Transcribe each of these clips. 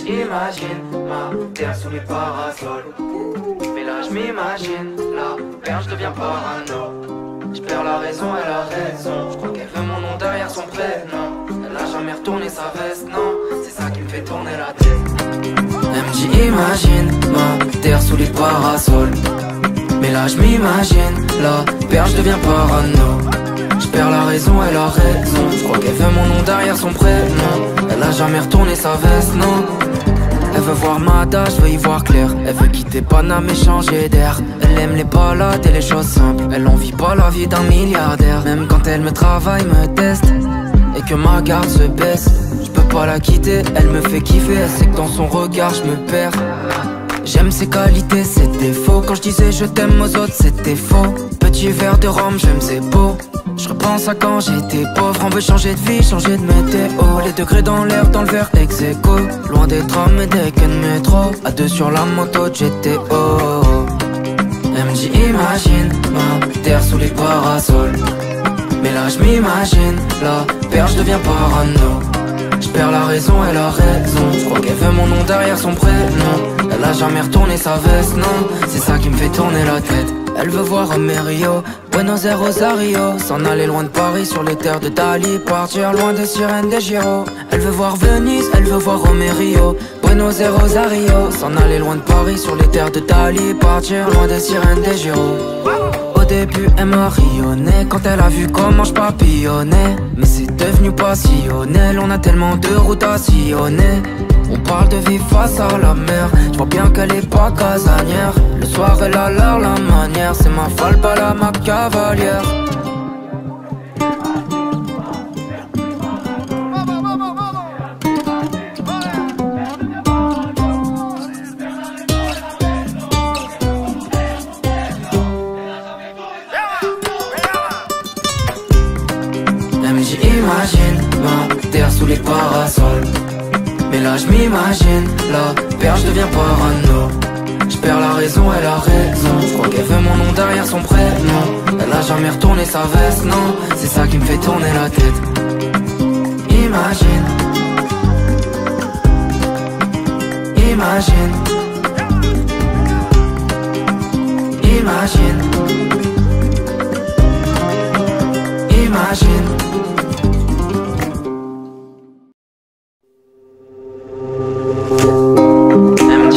j'imagine ma terre sous les parasols. Mais là j'm'imagine la perche devient parano. J'perds la raison, elle a raison. J'crois qu'elle veut mon nom derrière son prénom. Elle a jamais retourné sa veste, non. C'est ça qui me fait tourner la tête. Elle me dit imagine ma terre sous les parasols. Mais là j'm'imagine la perche devient parano. J'perds la raison, elle a raison. J'crois qu'elle veut mon nom derrière son prénom. Elle a jamais retourné sa veste, non. Elle veut voir Mada, je veux y voir clair. Elle veut quitter Paname et changer d'air. Elle aime les balades et les choses simples. Elle en vit pas la vie d'un milliardaire. Même quand elle me travaille, me teste et que ma garde se baisse, je peux pas la quitter, elle me fait kiffer. Elle sait que dans son regard je me perds. J'aime ses qualités, ses défauts. Quand je disais je t'aime aux autres, c'était faux. Petit verre de rhum, j'aime ses beaux. Je repense à quand j'étais pauvre. On veut changer de vie, changer de météo. Les degrés dans l'air, dans le verre ex aequo. Loin des trams et des quais de métro. À deux sur la moto de GTO. Elle me dit imagine ma terre sous les parasols. Mais là j'm'imagine la perche devient parano. J'perds la raison, elle a raison. J'crois qu'elle veut mon nom derrière son prénom. Elle a jamais retourné sa veste, non. C'est ça qui me fait tourner la tête. Elle veut voir Amerio, Buenos Aires, Rosario. S'en aller loin de Paris sur les terres de Dali. Partir loin des sirènes des Giro. Elle veut voir Venise, elle veut voir Romerio, Buenos Aires, Rosario. S'en aller loin de Paris sur les terres de Dali. Partir loin des sirènes des Giro. Au début elle m'a rayonné quand elle a vu comment je papillonnais. Mais c'est devenu passionnel, on a tellement de routes à sillonner. On parle de vivre face à la mer. Je vois bien qu'elle est pas casanière. Le soir elle a l'air la manière. C'est ma folle, pas la ma cavalière. Elle me dit imagine ma terre sous les parasols. Mais là j'm'imagine la perche devient parano. J'perds la raison, elle a raison. J'crois qu'elle veut mon nom derrière son prénom. Elle a jamais retourné sa veste, non. C'est ça qui me fait tourner la tête. Imagine. Imagine. Imagine. Imagine.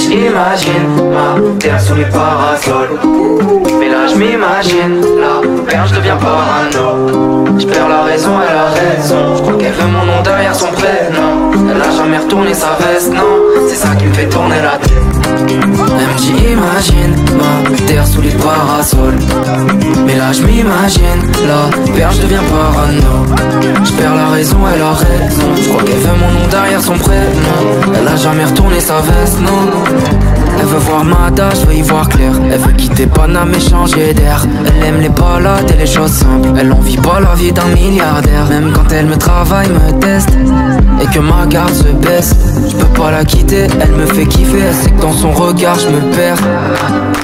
J'imagine ma terre sous les parasols. Mais là j'm'imagine la perche devient parano. J'perds la raison, elle a raison. J'crois qu'elle veut mon nom derrière son prénom. Elle a jamais retourné sa veste, non. C'est ça qui me fait tourner la tête. Elle me dit imagine ma terre sous les parasols. Mais là j'm'imagine la perche devient parano. J'perds la raison, elle a raison. J'crois qu'elle veut mon nom derrière son prénom. Elle a jamais retourné sa veste, non. Elle veut voir Mada, je veux y voir clair. Elle veut quitter Paname et changer d'air. Elle aime les balades et les choses simples. Elle en vit pas la vie d'un milliardaire. Même quand elle me travaille, me teste et que ma garde se baisse, je peux pas la quitter, elle me fait kiffer. Elle sait que dans son regard je me perds.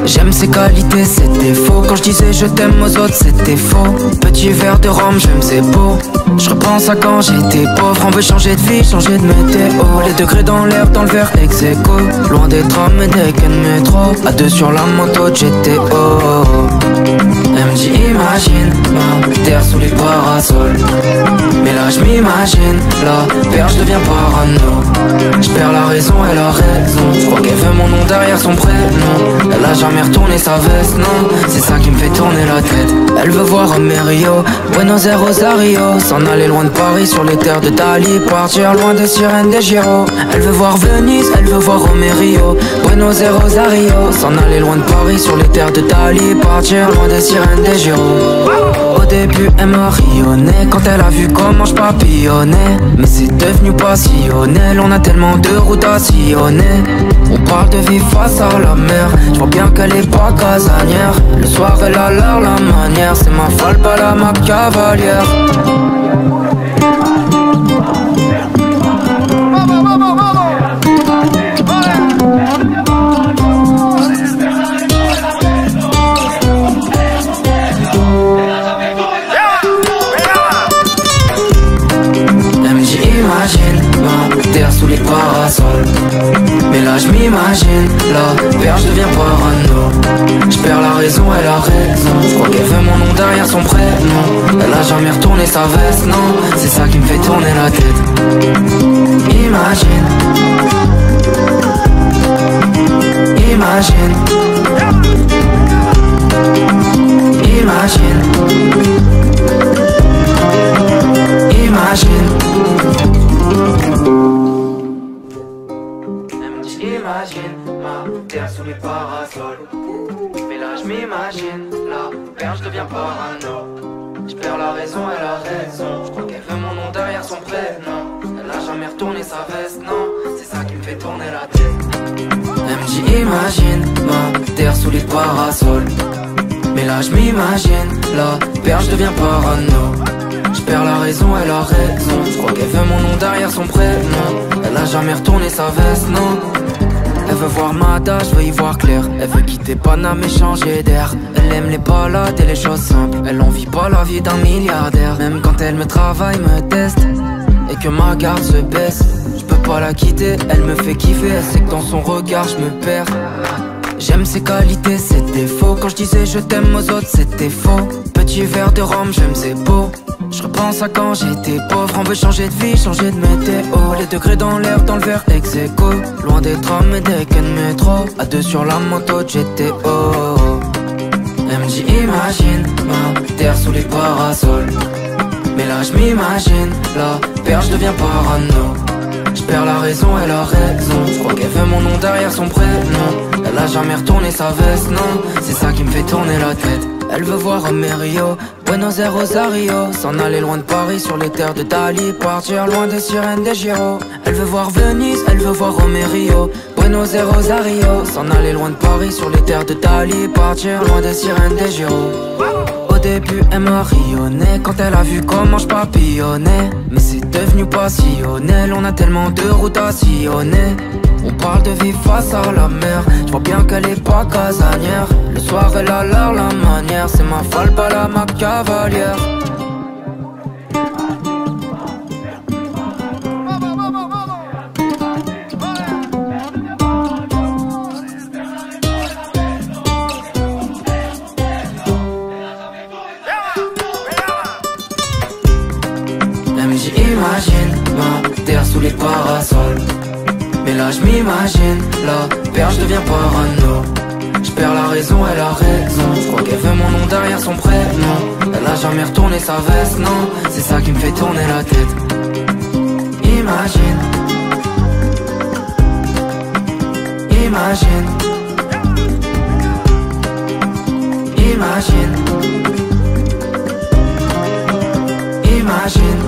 J'aime ses qualités, ses défauts. Quand je disais je t'aime aux autres, c'était faux. Petit verre de rhum, j'aime ses beaux. Je repense à quand j'étais pauvre. On veut changer de vie, changer de météo. Les degrés dans l'air, dans le verre ex aequo. Loin des trams et des quais de métro. À deux sur la moto de GTO. Elle me dit imagine ma terre sous les parasols. Mais là j'm'imagine la perche devient parano. J'perds la raison, elle a raison. J'crois qu'elle veut mon nom derrière son prénom. Elle a jamais retourné sa veste, non. C'est ça qui me fait tourner la tête. Elle veut voir Amerio, Buenos Aires, Rosario. S'en aller loin de Paris sur les terres de Dali. Partir loin des sirènes des Giro. Elle veut voir Venise, elle veut voir Romerio, Buenos Aires, Rosario. S'en aller loin de Paris sur les terres de Dali. Partir loin des sirènes des Giro. Au début elle m'a rayonné quand elle a vu comment je papillonnais. Mais c'est devenu passionnel, on a tellement de routes à sillonner. On parle de vivre face à la mer. Je vois bien qu'elle est pas casanière. Le soir elle a l'air la manière. C'est ma folle, pas la ma cavalière. Elle me dit imagine ma terre sous les parasols. parasol. Mais là je m'imagine, la perche devient parano. Je perds la raison et la raison. Je crois qu'elle veut mon nom derrière son prénom. Elle a jamais retourné sa veste, non. C'est ça qui me fait tourner la tête. Imagine, imagine, imagine, imagine. Imagine ma terre sous les parasols. Mais là je m'imagine, la perche devient parano. Je perds la raison et la raison. Je crois qu'elle veut mon nom derrière son prénom. Elle a jamais retourné sa veste, non. C'est ça qui me fait tourner la tête. Elle me dit imagine ma terre sous les parasols. Mais là je m'imagine, la perche devient parano. Je perds la raison et la raison. Je crois qu'elle veut mon nom derrière son prénom. Elle a jamais retourné sa veste, non. Elle veut voir ma tâche, veut y voir clair. Elle veut quitter Paname et changer d'air. Elle aime les balades et les choses simples. Elle envie pas la vie d'un milliardaire. Même quand elle me travaille, me teste et que ma garde se baisse, je peux pas la quitter, elle me fait kiffer. Elle sait que dans son regard je me perds. J'aime ses qualités, ses défauts. Quand je disais je t'aime aux autres, c'était faux. Petit verre de rhum, j'aime ses beaux. Je repense à quand j'étais pauvre. On veut changer de vie, changer de météo. Les degrés dans l'air, dans le verre ex aequo. Loin des trams et des quais de métro. À deux sur la moto GTO. Elle me dit imagine ma terre sous les parasols. Mais là je m'imagine, la perche devient parano. Je perds la raison et la raison. Je crois qu'elle veut mon nom derrière son prénom. Elle a jamais retourné sa veste, non. C'est ça qui me fait tourner la tête. Elle veut voir Rio, Buenos Aires, Rosario. S'en aller loin de Paris sur les terres de Dali. Partir loin des sirènes des Giro. Elle veut voir Venise, elle veut voir Rio, Buenos Aires, Rosario. S'en aller loin de Paris sur les terres de Dali. Partir loin des sirènes des Giro. Au début elle m'a rayonné quand elle a vu comment je papillonnais. Mais c'est devenu passionnel, on a tellement de routes à sillonner. On parle de vivre face à la mer. Je vois bien qu'elle est pas casanière. Le soir elle a l'air la manière. C'est ma folle, pas la ma cavalière. Elle me dit imagine ma terre sous les parasols. Mais là je m'imagine, la perche devient parano. Je perds la raison et la raison. Je crois qu'elle veut mon nom derrière son prénom. Elle a jamais retourné sa veste, non. C'est ça qui me fait tourner la tête. Imagine, imagine, imagine, imagine.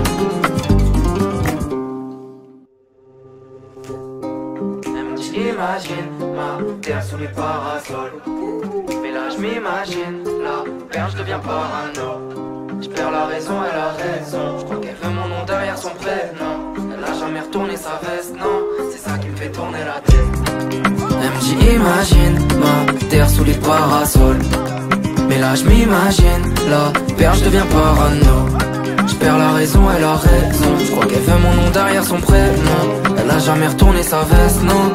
Imagine ma terre sous les parasols. Mais là je m'imagine, la perche devient parano. Je perds la raison et la raison. Je crois qu'elle veut mon nom derrière son prénom. Elle a jamais retourné sa veste, non. C'est ça qui me fait tourner la tête. Elle me dit imagine ma terre sous les parasols. Mais là je m'imagine, la perche devient parano. Je perds la raison et la raison. Je crois qu'elle veut mon nom derrière son prénom. Elle a jamais retourné sa veste, non.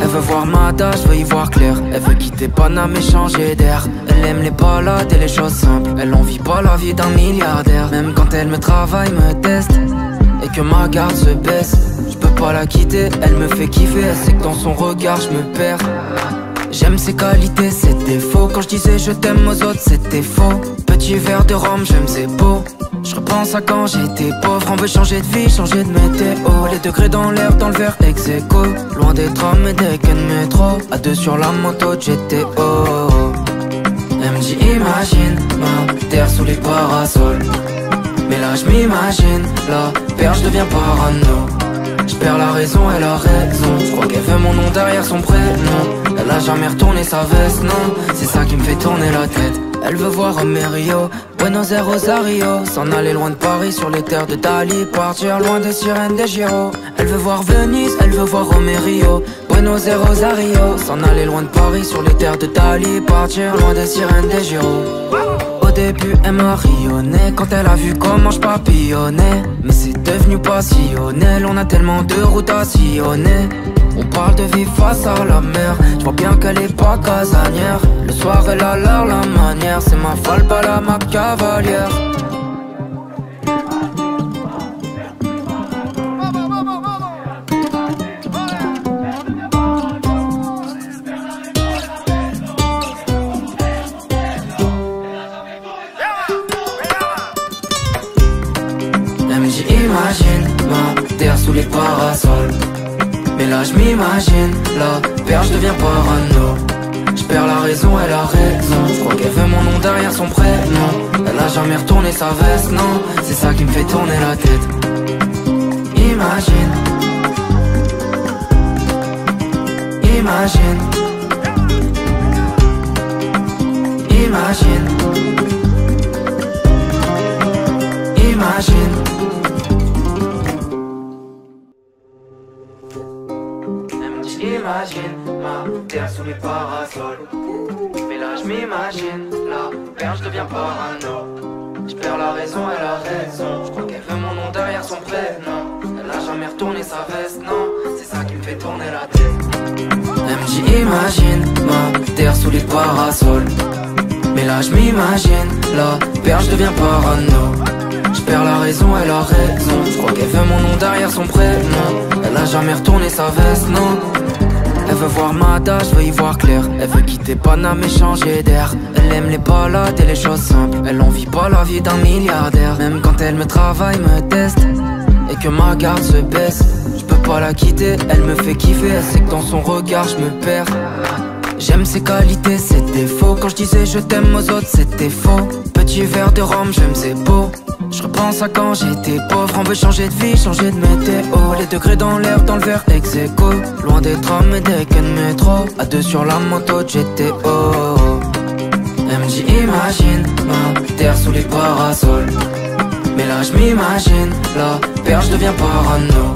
Elle veut voir ma tâche, veut y voir clair. Elle veut quitter Paname et changer d'air. Elle aime les balades et les choses simples. Elle envie pas la vie d'un milliardaire. Même quand elle me travaille, me teste et que ma garde se baisse, je peux pas la quitter, elle me fait kiffer. Elle sait que dans son regard je me perds. J'aime ses qualités, ses défauts. Quand je disais je t'aime aux autres, c'était faux. Petit verre de rhum, j'aime ses beaux. Je repense à quand j'étais pauvre. On veut changer de vie, changer de météo. Les degrés dans l'air, dans le verre ex aequo. Loin des trams et des quais de métro. À deux sur la moto GTO. Elle me dit imagine ma terre sous les parasols. Mais là je m'imagine, la perche devient parano. Je perds la raison et la raison. Je crois qu'elle veut mon nom derrière son prénom. Elle a jamais retourné sa veste, non. C'est ça qui me fait tourner la tête. Elle veut voir Rio, Buenos Aires, Rosario. S'en aller loin de Paris sur les terres de Dali. Partir loin des sirènes des Giro. Elle veut voir Venise, elle veut voir Rio, Buenos Aires, Rosario. S'en aller loin de Paris sur les terres de Dali. Partir loin des sirènes des Giro. Au début elle m'a rayonné quand elle a vu comment je papillonnais. Mais c'est devenu passionnel, on a tellement de routes à sillonner. On parle de vie face à la mer, je vois bien qu'elle est pas casanière. Le soir elle a l'air la manière, c'est ma folle pas la ma cavalière. J'imagine ma terre sous les parasols. Mais là je m'imagine, la perche devient parano. Je perds la raison, elle a raison. Je crois qu'elle veut mon nom derrière son prénom. Elle a jamais retourné sa veste, non. C'est ça qui me fait tourner la tête. Imagine. Imagine. Imagine. Imagine. J'imagine ma terre sous les parasols. Mais là je m'imagine, la perche devient parano. Je perds la raison, elle a raison. Je crois qu'elle veut mon nom derrière son prénom. Elle a jamais retourné sa veste, non. C'est ça qui me fait tourner la tête. Elle me dit imagine ma terre sous les parasols. Mais là je m'imagine, la perche devient parano. Je perds la raison, elle a raison. Je crois qu'elle veut mon nom derrière son prénom. Elle a jamais retourné sa veste, non. Elle veut voir ma tâche, veut y voir clair. Elle veut quitter Paname et changer d'air. Elle aime les balades et les choses simples. Elle en vit pas la vie d'un milliardaire. Même quand elle me travaille, me teste et que ma garde se baisse, je peux pas la quitter, elle me fait kiffer. Elle sait que dans son regard je me perds. J'aime ses qualités, ses défauts. Quand je disais je t'aime aux autres, c'était faux. Petit verre de rhum, j'aime c'est beau. Je repense à quand j'étais pauvre. On veut changer de vie, changer de météo. Les degrés dans l'air, dans le verre ex-aequo. Loin des trams et des quais de métro. À deux sur la moto GTO. Elle me dit imagine ma terre sous les parasols. Mais là je m'imagine, la perche devient parano.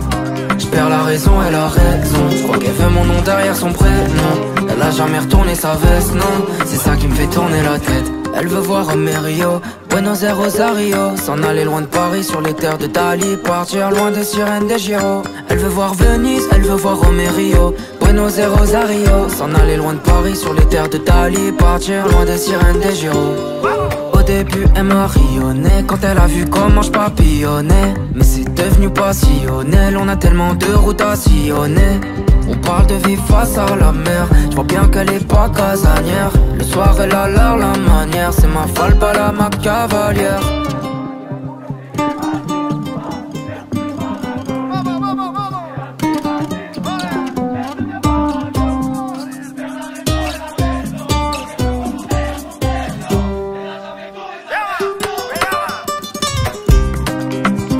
Je perds la raison, elle a raison. Je crois qu'elle veut mon nom derrière son prénom. Elle a jamais retourné sa veste, non. C'est ça qui me fait tourner la tête. Elle veut voir Romerio, Buenos Aires, Rosario. S'en aller loin de Paris sur les terres de Dali. Partir loin des sirènes des Giro. Elle veut voir Venise, elle veut voir Romerio, Buenos Aires, Rosario. S'en aller loin de Paris sur les terres de Dali. Partir loin des sirènes des Giro. Au début elle m'a rayonné quand elle a vu comment je papillonnais. Mais c'est devenu passionnel, on a tellement de routes à sillonner. On parle de vie face à la mer, je vois bien qu'elle est pas casanière. Le soir elle a l'air la manière, c'est ma folle pas la ma cavalière.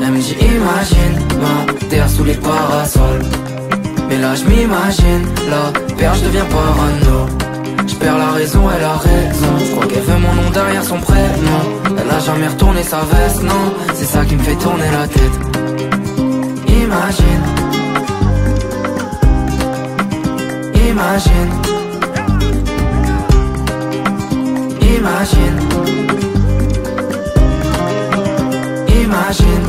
Elle me dit imagine ma terre sous les parasols. Mais là je m'imagine, la perche devient parano. Je perds la raison, elle a raison. Je crois qu'elle veut mon nom derrière son prénom. Elle a jamais retourné sa veste, non. C'est ça qui me fait tourner la tête. Imagine. Imagine. Imagine. Imagine.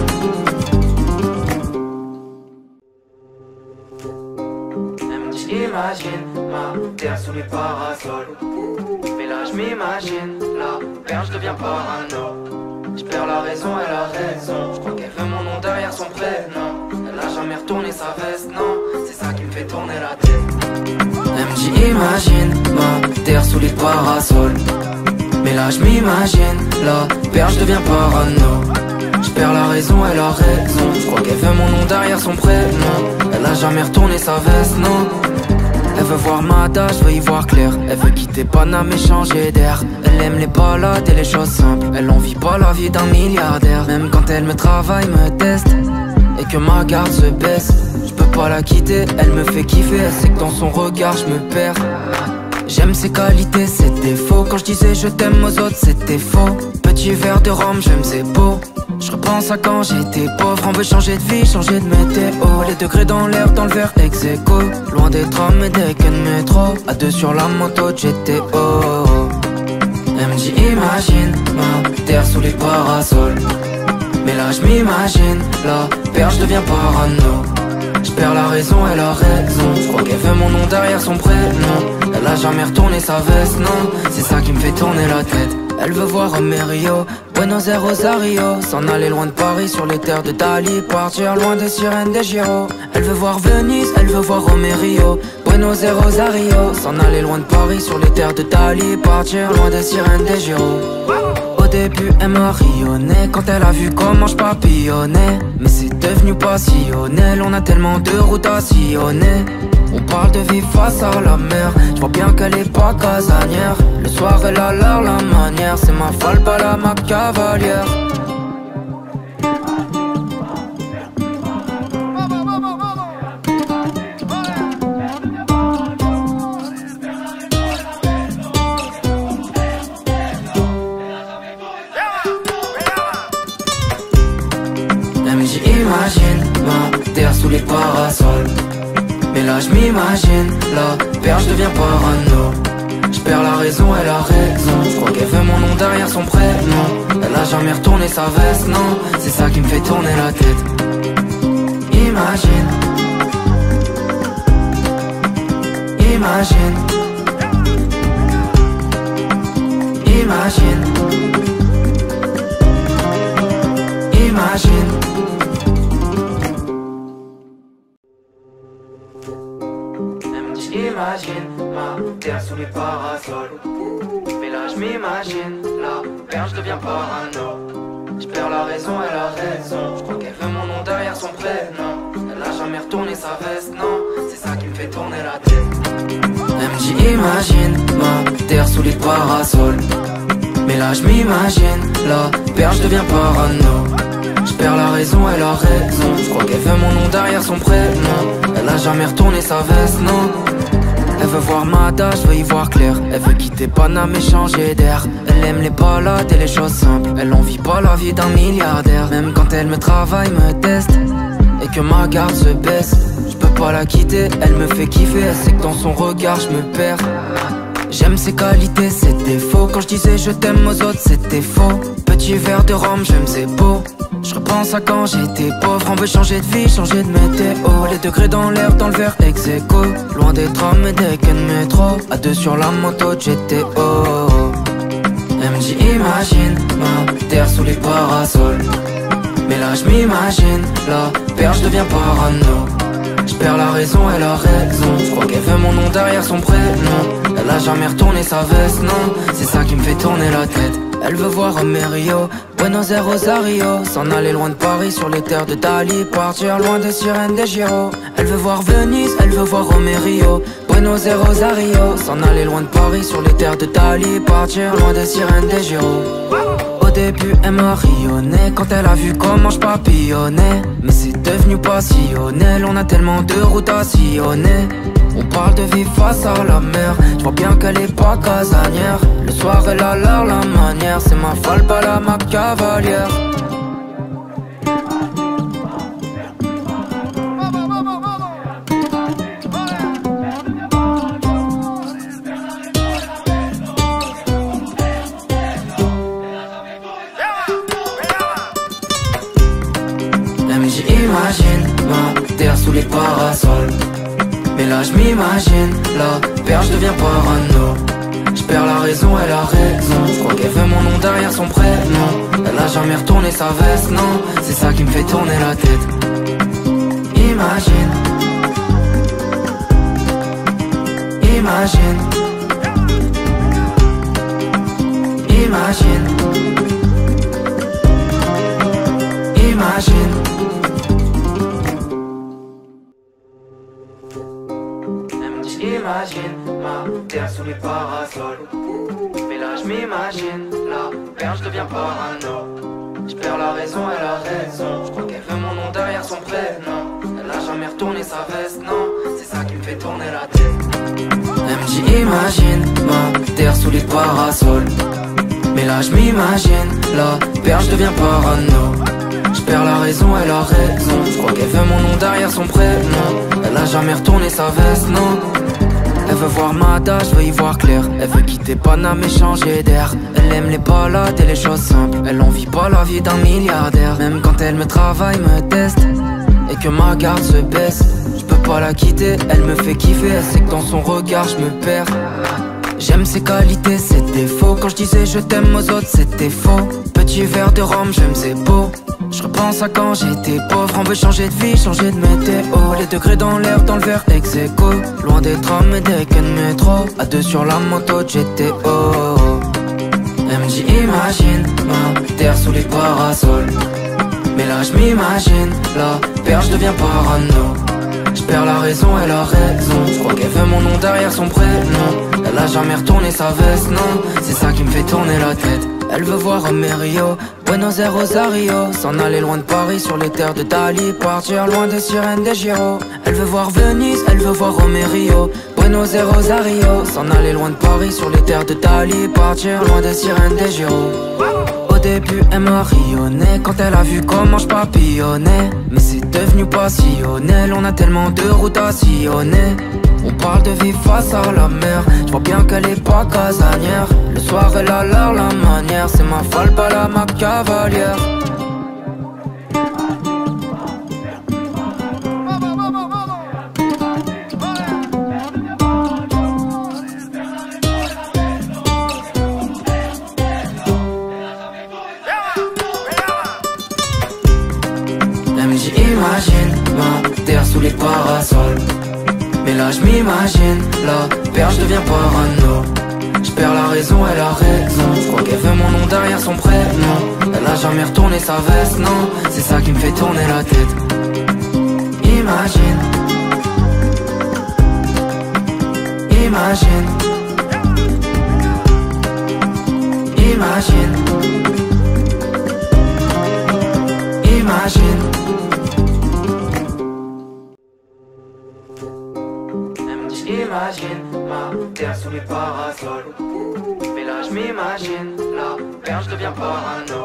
Imagine ma terre sous les parasols. Mais là je m'imagine, la perche devient parano. Je perds la raison, elle a raison. Je crois qu'elle veut mon nom derrière son prénom. Elle a jamais retourné sa veste, non. C'est ça qui me fait tourner la tête. Elle me dit imagine ma terre sous les parasols. Mais là je m'imagine, la perche devient parano. Je perds la raison, elle a raison. Je crois qu'elle veut mon nom derrière son prénom. Elle a jamais retourné sa veste, non. Elle veut voir ma tâche, veut y voir clair. Elle veut quitter Paname et changer d'air. Elle aime les balades et les choses simples. Elle en vit pas la vie d'un milliardaire. Même quand elle me travaille, me teste et que ma garde se baisse, je peux pas la quitter, elle me fait kiffer. Elle sait que dans son regard je me perds. J'aime ses qualités, ses défauts. Quand je disais je t'aime aux autres, c'était faux. Petit verre de rhum, j'aime c'est beau. Je repense à quand j'étais pauvre. On veut changer de vie, changer de météo. Les degrés dans l'air, dans le verre ex-aequo. Loin des trams et des quais de métro. À deux sur la moto GTO. Elle me dit imagine ma terre sous les parasols. Mais là je m'imagine, la perche devient parano. Je perds la raison et la raison. Je crois qu'elle veut mon nom derrière son prénom. Elle a jamais retourné sa veste, non. C'est ça qui me fait tourner la tête. Elle veut voir Rio, Buenos Aires, Rosario. S'en aller loin de Paris sur les terres de Dali. Partir loin des sirènes des Giro. Elle veut voir Venise, elle veut voir Rio, Buenos Aires, Rosario. S'en aller loin de Paris sur les terres de Dali. Partir loin des sirènes des Giro. Au début elle m'a rayonné quand elle a vu comment je papillonnais. Mais c'est devenu passionnel, on a tellement de routes à sillonner. On parle de vie face à la mer, je vois bien qu'elle est pas casanière. Le soir elle a l'air la manière, c'est ma folle pas la ma cavalière. Imagine ma terre sous les parasols. Mais là je m'imagine, la perche devient parano. Je perds la raison et la raison. Je crois qu'elle veut mon nom derrière son prénom. Elle a jamais retourné sa veste, non. C'est ça qui me fait tourner la tête. Imagine. Imagine. Imagine. Imagine. Imagine ma terre sous les parasols. Mais là je m'imagine, la perche devient parano. Je perds la raison et la raison. Je crois qu'elle veut mon nom derrière son prénom. Elle a jamais retourné sa veste, non. C'est ça qui me fait tourner la tête. Elle me dit imagine ma terre sous les parasols. Mais là je m'imagine, la perche devient parano. Je perds la raison et la raison. Je crois qu'elle veut mon nom derrière son prénom. Elle a jamais retourné sa veste, non. Elle veut voir Mada, je veux y voir clair. Elle veut quitter Paname et changer d'air. Elle aime les balades et les choses simples. Elle en vit pas la vie d'un milliardaire. Même quand elle me travaille, me teste et que ma garde se baisse, je peux pas la quitter, elle me fait kiffer. Elle sait que dans son regard je me perds. J'aime ses qualités, ses défauts. Quand je disais je t'aime aux autres, c'était faux. Petit verre de rhum, j'aime ses beaux. Je repense à quand j'étais pauvre. On veut changer de vie, changer de météo. Les degrés dans l'air, dans le verre ex aequo. Loin des trams et des quais de métro. À deux sur la moto de GTO. Elle me dit imagine ma terre sous les parasols. Mais là je m'imagine, la perche devient parano. Je perds la raison et la raison. Je crois qu'elle veut mon nom derrière son prénom. Elle a jamais retourné sa veste, non. C'est ça qui me fait tourner la tête. Elle veut voir Rio, Buenos Aires, Rosario. S'en aller loin de Paris sur les terres de Dali. Partir loin des sirènes des Giro. Elle veut voir Venise, elle veut voir Rio, Buenos Aires, Rosario. S'en aller loin de Paris sur les terres de Dali. Partir loin des sirènes des Giro. Au début elle m'a rayonné quand elle a vu comment je papillonnais. Mais c'est devenu passionnel, on a tellement de routes à sillonner. On parle de vie face à la mer, je vois bien qu'elle est pas casanière. Le soir elle a l'air la manière, c'est ma folle pas la ma cavalière. Imagine ma terre sous les parasols. Mais là je m'imagine, la perche devient parano. Je perds la raison et la raison. Je crois qu'elle veut mon nom derrière son prénom. Elle a jamais retourné sa veste, non. C'est ça qui me fait tourner la tête. Imagine. Imagine. Imagine. Imagine. Imagine ma terre sous les parasols. Mais là je m'imagine, la perche devient parano. Je perds la raison et la raison. Je crois qu'elle veut mon nom derrière son prénom. Elle a jamais retourné sa veste, non. C'est ça qui me fait tourner la tête. Elle me dit imagine ma terre sous les parasols. Mais là je m'imagine, la perche devient parano. Je perds la raison et la raison. Je crois qu'elle veut mon nom derrière son prénom. Elle a jamais retourné sa veste, non. Elle veut voir Mada, je veux y voir clair. Elle veut quitter Paname et changer d'air. Elle aime les balades et les choses simples. Elle envie pas la vie d'un milliardaire. Même quand elle me travaille, me teste et que ma garde se baisse, je peux pas la quitter, elle me fait kiffer. Elle sait que dans son regard je me perds. J'aime ses qualités, ses défauts. Quand je disais je t'aime aux autres, c'était faux. Petit verre de rhum, j'aime c'est beau. Je repense à quand j'étais pauvre. On veut changer de vie, changer de météo. Les degrés dans l'air, dans le verre ex aequo. Loin des trams et des quais de métro. À deux sur la moto de GTO. Elle me dit imagine ma terre sous les parasols. Mais là je m'imagine, la perche devient parano. Je perds la raison, elle a raison. Je crois qu'elle veut mon nom derrière son prénom. Elle a jamais retourné sa veste, non. C'est ça qui me fait tourner la tête. Elle veut voir Rio, Buenos Aires, Rosario. S'en aller loin de Paris sur les terres de Dali. Partir loin des sirènes des Giro. Elle veut voir Venise, elle veut voir Rio, Buenos Aires, Rosario. S'en aller loin de Paris sur les terres de Dali. Partir loin des sirènes des Giro. Au début elle m'a rayonné quand elle a vu comment je papillonnais. Mais c'est devenu passionnel, on a tellement de routes à sillonner. On parle de vie face à la mer, je vois bien qu'elle est pas casanière. Le soir elle a l'air la manière, c'est ma folle pas la ma cavalière. Imagine ma terre sous les parasols. Mais là je m'imagine, la perche devient parano. Je perds la raison, elle a raison. Je crois qu'elle veut mon nom derrière son prénom. Elle a jamais retourné sa veste, non. C'est ça qui me fait tourner la tête. Imagine. Imagine. Imagine. Imagine. Imagine ma terre sous les parasols. Mais là je m'imagine, la perche devient parano.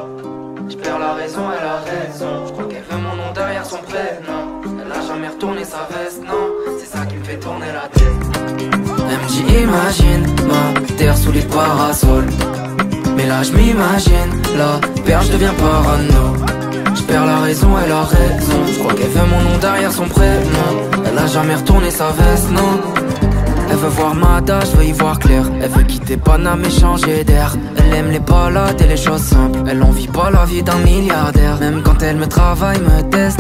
Je perds la raison, elle a raison. Je crois qu'elle veut mon nom derrière son prénom. Elle a jamais retourné sa veste, non. C'est ça qui me fait tourner la tête. Elle me dit imagine ma terre sous les parasols. Mais là je m'imagine, la perche devient parano. Je perds la raison, elle a raison. Je crois qu'elle veut mon nom derrière son prénom. Elle a jamais retourné sa veste, non. Elle veut voir Mada, je veux y voir clair. Elle veut quitter Paname et changer d'air. Elle aime les balades et les choses simples. Elle envie pas la vie d'un milliardaire. Même quand elle me travaille, me teste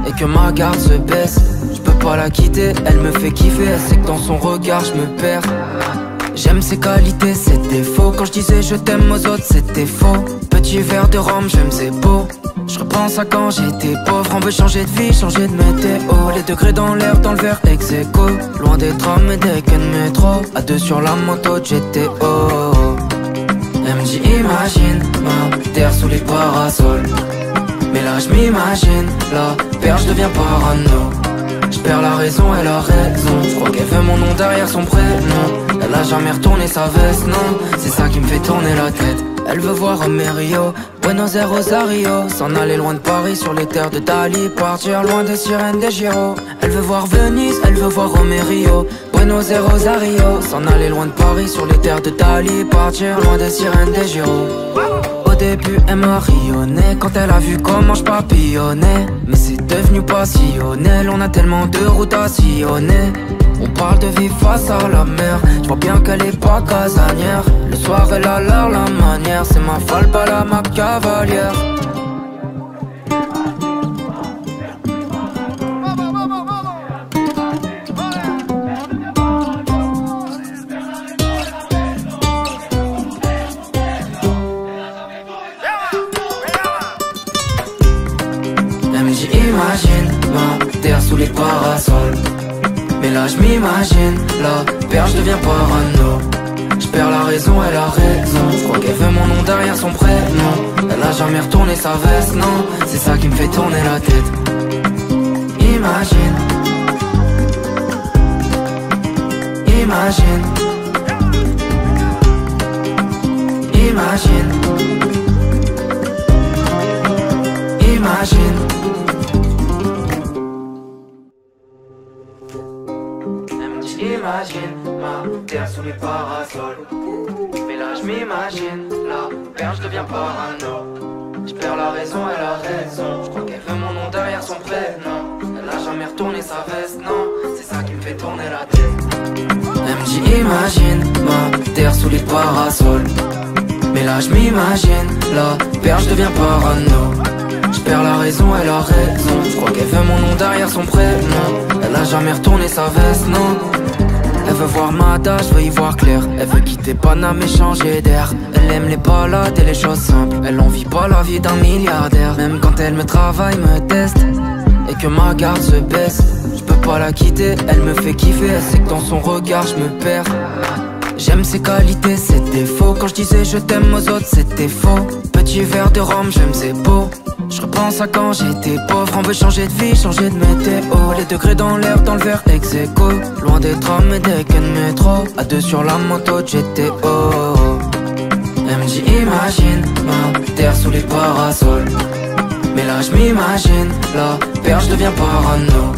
et que ma garde se baisse, je peux pas la quitter, elle me fait kiffer. Elle sait que dans son regard je me perds. J'aime ses qualités, ses défauts. Quand je disais je t'aime aux autres, c'était faux. Petit verre de rhum, j'aime c'est beau. Je repense à quand j'étais pauvre. On veut changer de vie, changer de météo. Les degrés dans l'air, dans le verre ex aequo. Loin des trams et des quais de métro. À deux sur la moto de GTO. Elle me dit imagine ma terre sous les parasols. Mais là je m'imagine, la perche devient parano. Je perds la raison, elle a raison. Je crois qu'elle veut mon nom derrière son prénom. Elle a jamais retourné sa veste, non. C'est ça qui me fait tourner la tête. Elle veut voir Rio, Buenos Aires, Rosario. S'en aller loin de Paris sur les terres de Dali. Partir loin des sirènes des Giro. Elle veut voir Venise, elle veut voir Rio, Buenos Aires, Rosario. S'en aller loin de Paris sur les terres de Dali. Partir loin des sirènes des Giro. Au début elle m'a rayonné quand elle a vu comment je papillonnais. Mais c'est devenu passionnel, on a tellement de routes à sillonner. On parle de vie face à la mer, je vois bien qu'elle est pas casanière. Le soir elle a l'air la manière, c'est ma folle pas la ma cavalière. Elle me dit imagine ma terre sous les parasols. Mais là je m'imagine, la perche devient parano. Je perds la raison, elle a raison. Je crois qu'elle veut mon nom derrière son prénom. Elle a jamais retourné sa veste, non. C'est ça qui me fait tourner la tête. Imagine. Imagine. Imagine. Imagine. m'imagine ma terre sous les parasols. Mais là je m'imagine la perche, je deviens parano. Je perds la raison, elle a raison. Je crois qu'elle veut mon nom derrière son prénom. Elle a jamais retourné sa veste, non. C'est ça qui me fait tourner la tête. Elle me dit imagine ma terre sous les parasols. Mais là je m'imagine la perche, je deviens parano. Je perds la raison, elle a raison. Je crois qu'elle veut mon nom derrière son prénom. Elle a jamais retourné sa veste, non. Elle veut voir Mada, je veux y voir clair. Elle veut quitter Paname et changer d'air. Elle aime les balades et les choses simples. Elle envie pas la vie d'un milliardaire. Même quand elle me travaille, me teste et que ma garde se baisse, je peux pas la quitter, elle me fait kiffer. Elle sait que dans son regard je me perds. J'aime ses qualités, ses défauts. Quand je disais je t'aime aux autres, c'était faux. Petit verre de rhum, j'aime c'est beau. Je repense à quand j'étais pauvre. On veut changer de vie, changer de météo. Les degrés dans l'air, dans le verre ex aequo. Loin des trams et des quais de métro. À deux sur la moto de GTO. Elle me dit imagine ma terre sous les parasols. Mais là je m'imagine la perche, je deviens parano.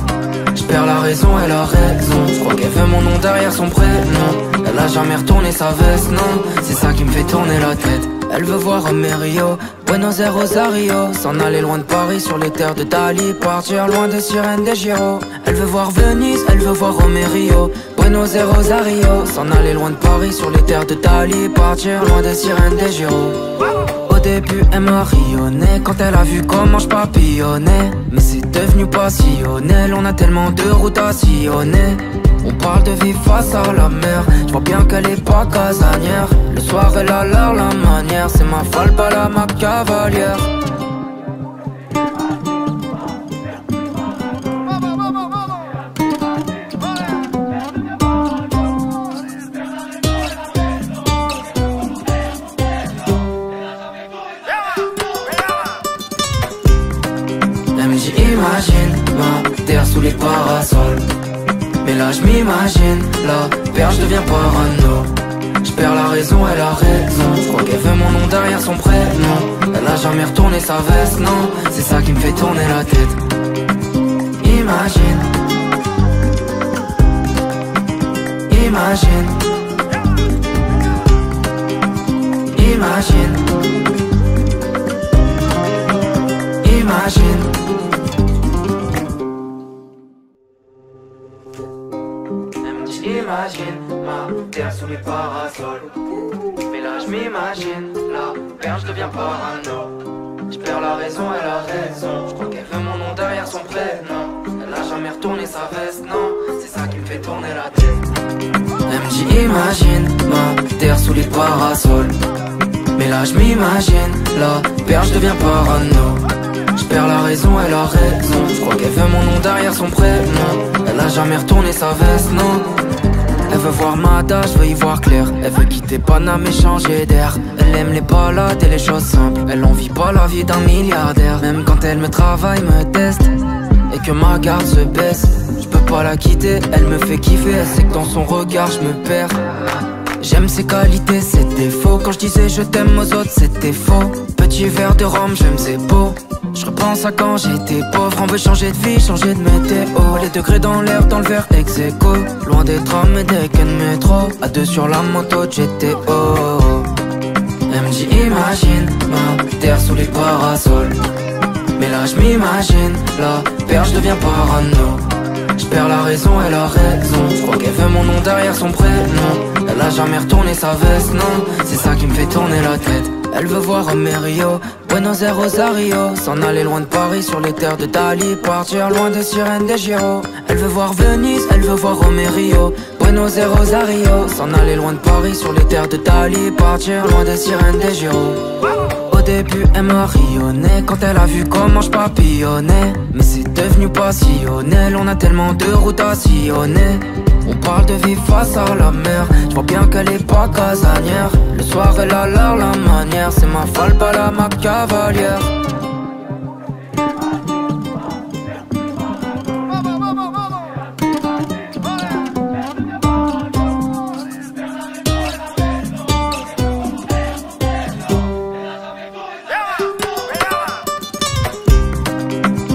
Je perds la raison, elle a raison. Je crois qu'elle veut mon nom derrière son prénom. Elle a jamais retourné sa veste, non. C'est ça qui me fait tourner la tête. Elle veut voir Rio, Buenos Aires, Rosario. S'en aller loin de Paris sur les terres de Dali. Partir loin des sirènes des Giro. Elle veut voir Venise, elle veut voir Rio, Buenos Aires, Rosario. S'en aller loin de Paris sur les terres de Dali. Partir loin des sirènes des Giro. Au début elle m'a rayonné quand elle a vu comment je papillonnais. Mais c'est devenu passionnel, on a tellement de routes à sillonner. On parle de vie face à la mer, je vois bien qu'elle est pas casanière. Le soir elle a l'air la manière, c'est ma folle, pas la ma cavalière. Elle me dit imagine ma terre sous les parasols. Mais là je m'imagine la perche, je deviens parano. Je perds la raison, elle a raison. Je crois qu'elle veut mon nom derrière son prénom. Elle a jamais retourné sa veste, non. C'est ça qui me fait tourner la tête. Imagine, imagine, imagine, imagine. Imagine ma terre sous les parasols. Mais là je m'imagine la perche, je deviens parano. Je perds la raison, elle a raison. Je crois qu'elle veut mon nom derrière son prénom. Elle a jamais retourné sa veste, non. C'est ça qui me fait tourner la tête. Elle me dit imagine ma terre sous les parasols. Mais là je m'imagine la perche, je deviens parano. Je perds la raison, elle a raison. Je crois qu'elle veut mon nom derrière son prénom. Elle a jamais retourné sa veste, non. Elle veut voir Mada, je veux y voir clair. Elle veut quitter Paname et changer d'air. Elle aime les balades et les choses simples. Elle envie pas la vie d'un milliardaire. Même quand elle me travaille, me teste et que ma garde se baisse, je peux pas la quitter, elle me fait kiffer. Elle sait que dans son regard je me perds. J'aime ses qualités, ses défauts. Quand je disais je t'aime aux autres, c'était faux. Petit verre de rhum, j'aime c'est beau. Je repense à quand j'étais pauvre. On veut changer de vie, changer de météo. Les degrés dans l'air, dans le verre ex aequo. Loin des trams et des quais de métro. À deux sur la moto de GTO. Elle me dit imagine ma terre sous les parasols. Mais là je m'imagine la perche, je deviens parano. Je perds la raison, elle a raison. Je crois qu'elle veut mon nom derrière son prénom. Elle a jamais retourné sa veste, non. C'est ça qui me fait tourner la tête. Elle veut voir Rio, Buenos Aires, Rosario. S'en aller loin de Paris sur les terres de Dali. Partir loin des sirènes des Giro. Elle veut voir Venise, elle veut voir Rio, Buenos Aires, Rosario. S'en aller loin de Paris sur les terres de Dali. Partir loin des sirènes des Giro. Au début elle m'a rayonné quand elle a vu comment je papillonnais. Mais c'est devenu passionnel, on a tellement de routes à sillonner. On parle de vie face à la mer, je vois bien qu'elle est pas casanière. Le soir elle a l'air la manière, c'est ma folle, pas la ma cavalière.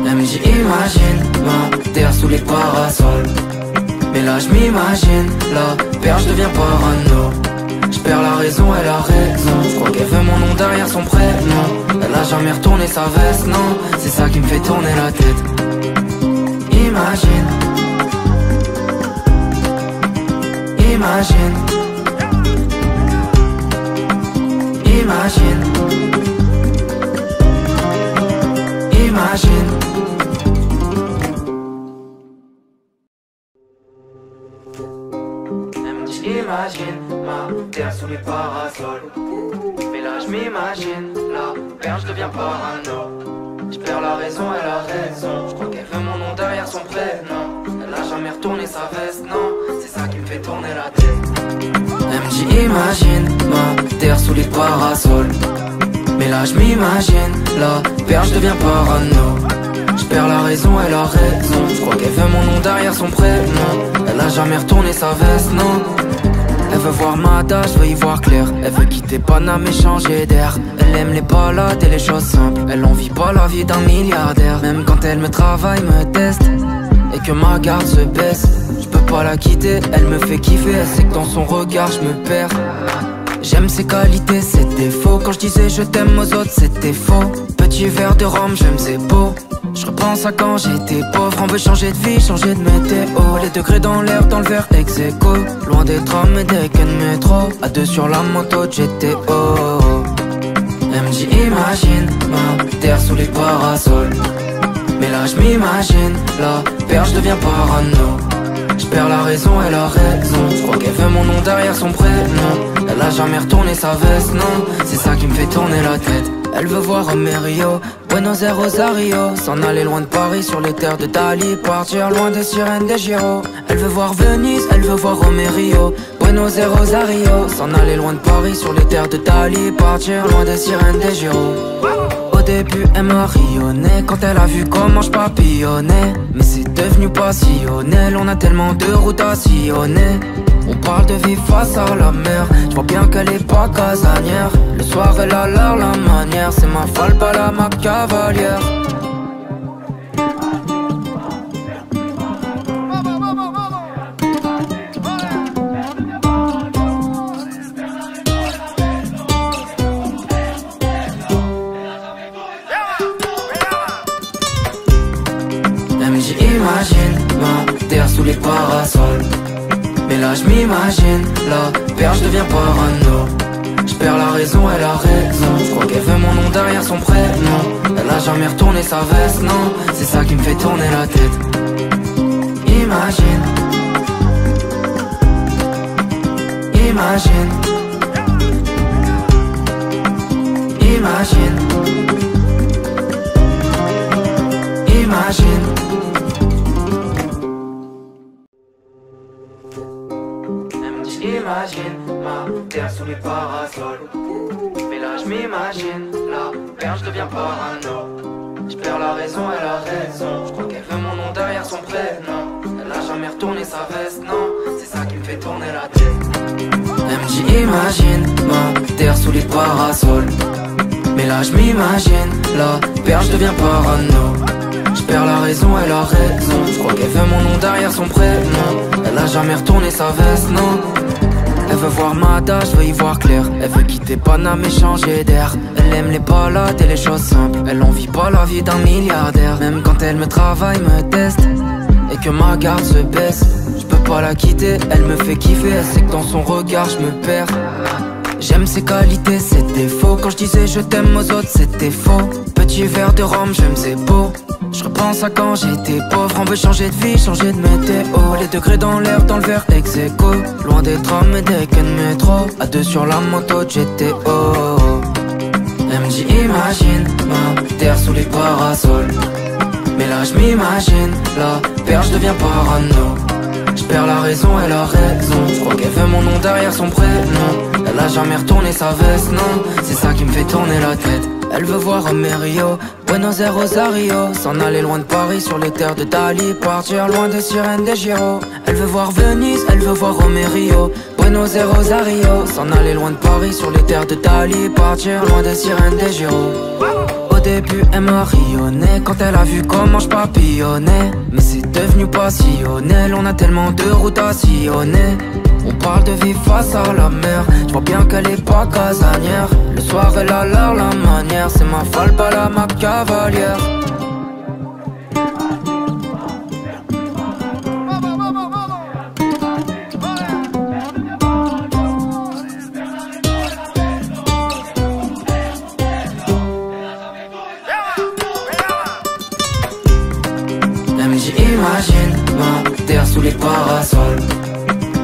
Elle me dit imagine ma terre sous les parasols. Mais là je m'imagine la perche, je deviens parano. Je perds la raison, elle a raison. Je crois qu'elle veut mon nom derrière son prénom. Elle a jamais retourné sa veste, non. C'est ça qui me fait tourner la tête. Imagine. Imagine. Imagine. Imagine. Imagine ma terre sous les parasols. Mais là je m'imagine la perche, je deviens parano. Je perds la raison, elle a raison. Je crois qu'elle veut mon nom derrière son prénom. Elle a jamais retourné sa veste, non. C'est ça qui me fait tourner la tête. Elle me dit imagine ma terre sous les parasols. Mais là je m'imagine la perche, je deviens parano. Je perds la raison, elle a raison. Je crois qu'elle veut mon nom derrière son prénom. Elle a jamais retourné sa veste, non. Elle veut voir ma tâche, je veux y voir clair. Elle veut quitter Paname et changer d'air. Elle aime les balades et les choses simples. Elle envie pas la vie d'un milliardaire. Même quand elle me travaille, me teste et que ma garde se baisse, je peux pas la quitter, elle me fait kiffer. Elle sait que dans son regard je me perds. J'aime ses qualités, ses défauts. Quand je disais je t'aime aux autres, c'était faux. Petit verre de rhum, je me faisais beau. Je repense à quand j'étais pauvre. On veut changer de vie, changer de météo. Les degrés dans l'air, dans le verre ex-aequo. Loin des trams et des quais de métro. À deux sur la moto de GTO. Elle me dit imagine ma terre sous les parasols. Mais là je m'imagine la perche, je deviens parano. Je perds la raison, elle a raison. Je crois qu'elle veut mon nom derrière son prénom. Elle a jamais retourné sa veste, non. C'est ça qui me fait tourner la tête. Elle veut voir Rio, Buenos Aires, Rosario. S'en aller loin de Paris sur les terres de Dali. Partir loin des sirènes des Giro. Elle veut voir Venise, elle veut voir Rio, Buenos Aires, Rosario. S'en aller loin de Paris sur les terres de Dali. Partir loin des sirènes des Giro. Au début elle m'a rayonné quand elle a vu comment je papillonnais. Mais c'est devenu passionnel, on a tellement de routes à sillonner. On parle de vie face à la mer. Je vois bien qu'elle est pas casanière. Le soir elle a l'air la manière. C'est ma folle, pas la ma cavalière. Elle me dit imagine ma terre sous les parasols. Mais là je m'imagine la perche, je deviens parano. Je perds la raison, elle a raison. Je crois qu'elle veut mon nom derrière son prénom. Elle a jamais retourné sa veste, non. C'est ça qui me fait tourner la tête. Imagine. Imagine. Imagine. Imagine. Imagine ma terre sous les parasols. Mais là je m'imagine la perche, je deviens parano. Je perds la raison, elle a raison. Je crois qu'elle veut mon nom derrière son prénom. Elle a jamais retourné sa veste, non. C'est ça qui me fait tourner la tête. Elle me dit imagine ma terre sous les parasols. Mais là je m'imagine la perche, je deviens parano. Je perds la raison, elle a raison. Je crois qu'elle veut mon nom derrière son prénom. Elle a jamais retourné sa veste, non. Elle veut voir ma tâche, je veux y voir clair. Elle veut quitter Paname et changer d'air. Elle aime les balades et les choses simples. Elle envie pas la vie d'un milliardaire. Même quand elle me travaille, me teste et que ma garde se baisse, je peux pas la quitter, elle me fait kiffer. Elle sait que dans son regard je me perds. J'aime ses qualités, ses défauts. Quand je disais je t'aime aux autres, c'était faux. Petit verre de rhum, je me faisais beau. Je repense à quand j'étais pauvre. On veut changer de vie, changer de météo. Les degrés dans l'air, dans le verre ex-aequo. Loin des trams et des quais de métro. À deux sur la moto de GTO. Elle me dit imagine ma terre sous les parasols. Mais là je m'imagine la perche, je deviens parano. Je perds la raison, elle a raison. Je crois qu'elle veut mon nom derrière son prénom. Elle a jamais retourné sa veste, non. C'est ça qui me fait tourner la tête. Elle veut voir Rio, Buenos Aires, Rosario. S'en aller loin de Paris sur les terres de Dali. Partir loin des sirènes des Giro. Elle veut voir Venise, elle veut voir Rio, Buenos Aires, Rosario. S'en aller loin de Paris sur les terres de Dali. Partir loin des sirènes des Giro. Au début elle m'a rayonné quand elle a vu comment je papillonnais. Mais c'est devenu passionnel, on a tellement de routes à sillonner. On parle de vivre face à la mer, je vois bien qu'elle est pas casanière. Le soir elle a l'air la manière, c'est ma falle pas la ma cavalière. Imagine ma terre sous les parasols.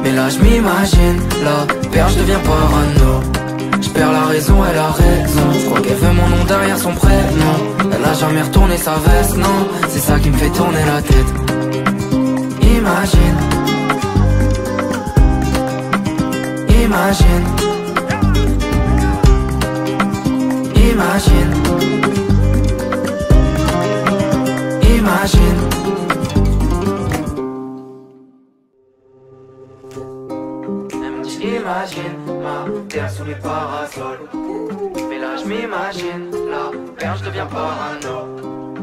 Mais là je m'imagine, la perche devient parano. Je perds la raison, elle a raison. Je crois qu'elle veut mon nom derrière son prénom. Elle a jamais retourné sa veste, non. C'est ça qui me fait tourner la tête. Imagine. Imagine. Imagine. Imagine. Imagine ma terre sous les parasols. Mais là je m'imagine, la perche devient parano.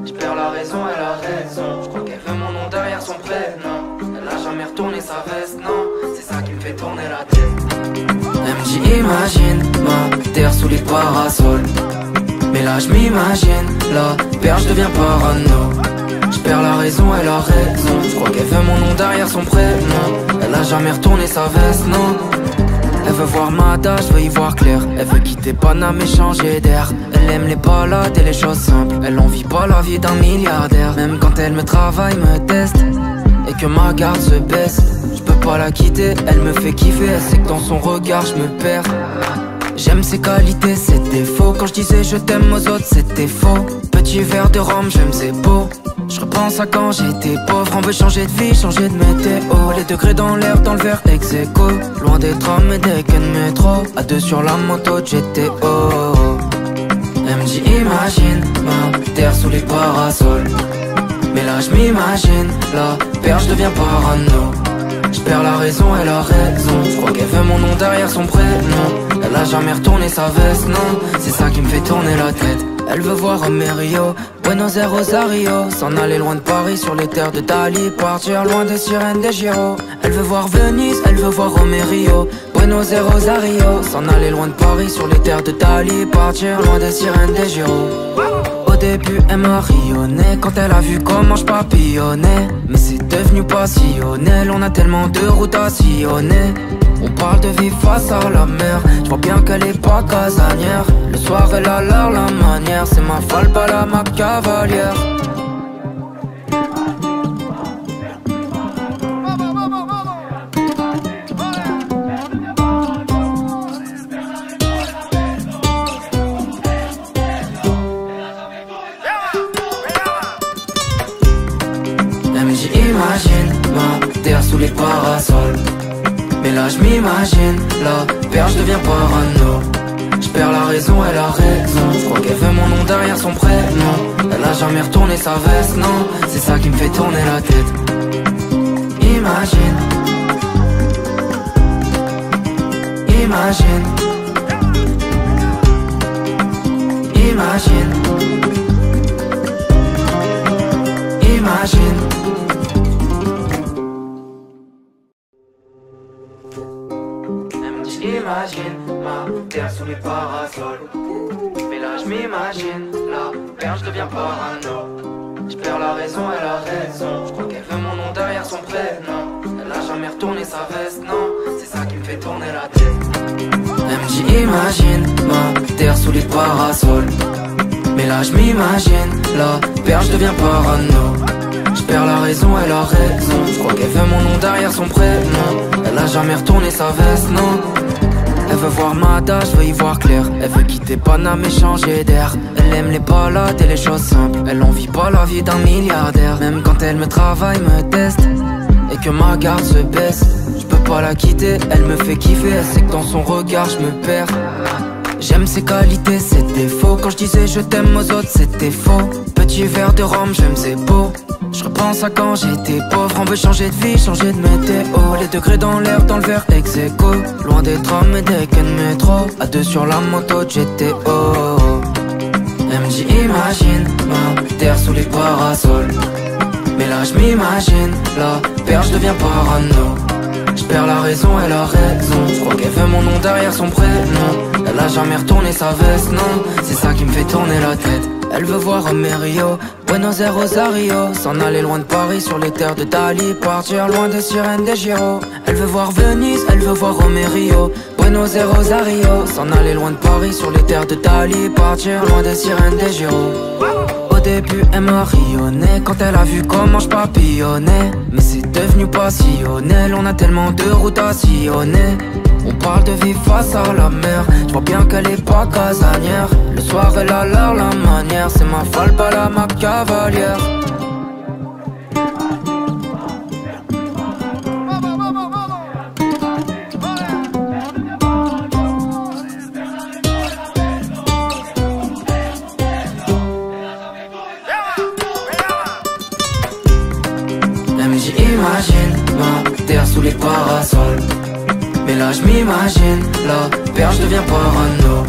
Je perds la raison, elle a raison. Je crois qu'elle veut mon nom derrière son prénom. Elle a jamais retourné sa veste, non. C'est ça qui me fait tourner la tête. Elle me dit imagine ma terre sous les parasols. Mais là je m'imagine, la perche devient parano. Je perds la raison, elle a raison. Je crois qu'elle veut mon nom derrière son prénom. Elle a jamais retourné sa veste, non. Elle veut voir ma date, je veux y voir clair. Elle veut quitter Paname et changer d'air. Elle aime les balades et les choses simples. Elle envie pas la vie d'un milliardaire. Même quand elle me travaille, me teste et que ma garde se baisse, je peux pas la quitter, elle me fait kiffer. Elle sait que dans son regard je me perds. J'aime ses qualités, ses défauts. Quand je disais je t'aime aux autres, c'était faux. Petit verre de rhum, j'aime ses beaux. Je repense à quand j'étais pauvre. On veut changer de vie, changer de météo. Les degrés dans l'air, dans le verre ex aequo. Loin des trams et des quais de métro. À deux sur la moto de GTO. Elle me dit imagine ma terre sous les parasols. Mais là je m'imagine, la perche devient parano. Je perds la raison, elle a raison. Je crois qu'elle veut mon nom derrière son prénom. Elle a jamais retourné sa veste, non. C'est ça qui me fait tourner la tête. Elle veut voir Romerio, Buenos Aires, Rosario. S'en aller loin de Paris sur les terres de Dali. Partir loin des sirènes des Giro. Elle veut voir Venise, elle veut voir Romerio, Buenos Aires, Rosario. S'en aller loin de Paris sur les terres de Dali. Partir loin des sirènes des Giro. Au début elle m'a rayonné quand elle a vu comment je papillonnais. Mais c'est devenu passionnel, on a tellement de routes à sillonner. On parle de vivre face à la mer, je vois bien qu'elle est pas casanière. Le soir elle a l'air la manière, c'est ma falle pas la ma cavalière. Elle me dit imagine ma terre sous les parasols. Mais là je m'imagine, la perche devient parano. Je perds la raison, elle a raison. Je crois qu'elle veut mon nom derrière son prénom. Elle a jamais retourné sa veste, non. C'est ça qui me fait tourner la tête. Imagine. Imagine. Imagine. Imagine. Imagine ma terre sous les parasols. Mais là je m'imagine, la perche devient parano. Je perds la raison, elle a raison. Je crois qu'elle veut mon nom derrière son prénom. Elle a jamais retourné sa veste, non. C'est ça qui me fait tourner la tête. Elle me dit imagine ma terre sous les parasols. Mais là je m'imagine, la perche devient parano. Je perds la raison, elle a raison. Je crois qu'elle veut mon nom derrière son prénom. Elle a jamais retourné sa veste, non. Elle veut voir ma date, je veux y voir clair. Elle veut quitter Paname et changer d'air. Elle aime les balades et les choses simples. Elle envie pas la vie d'un milliardaire. Même quand elle me travaille, me teste et que ma garde se baisse, je peux pas la quitter, elle me fait kiffer. Elle sait que dans son regard je me perds. J'aime ses qualités, ses défauts. Quand je disais je t'aime aux autres, c'était faux. Petit verre de rhum, j'aime ses beaux. Je repense à quand j'étais pauvre. On veut changer de vie, changer de météo. Les degrés dans l'air, dans le verre ex aequo. Loin des trams et des quais de métro. À deux sur la moto de GTO. Elle me dit imagine ma terre sous les parasols. Mais là je m'imagine, la perche devient parano. Je perds la raison et la raison. Je crois qu'elle veut mon nom derrière son prénom. Elle a jamais retourné sa veste, non. C'est ça qui me fait tourner la tête. Elle veut voir Rio, Buenos Aires, Rosario. S'en aller loin de Paris sur les terres de Dali. Partir loin des sirènes des Giro. Elle veut voir Venise, elle veut voir Rio, Buenos Aires, Rosario. S'en aller loin de Paris sur les terres de Dali. Partir loin des sirènes des Giro. Au début elle m'a rayonné quand elle a vu comment je papillonnais. Mais c'est devenu passionnel, on a tellement de routes à sillonner. On parle de vie face à la mer, je vois bien qu'elle est pas casanière. Le soir elle a l'air la manière, c'est ma folle pas la ma cavalière. Imagine ma terre sous les parasols. Mais là je m'imagine, la perche devient parano.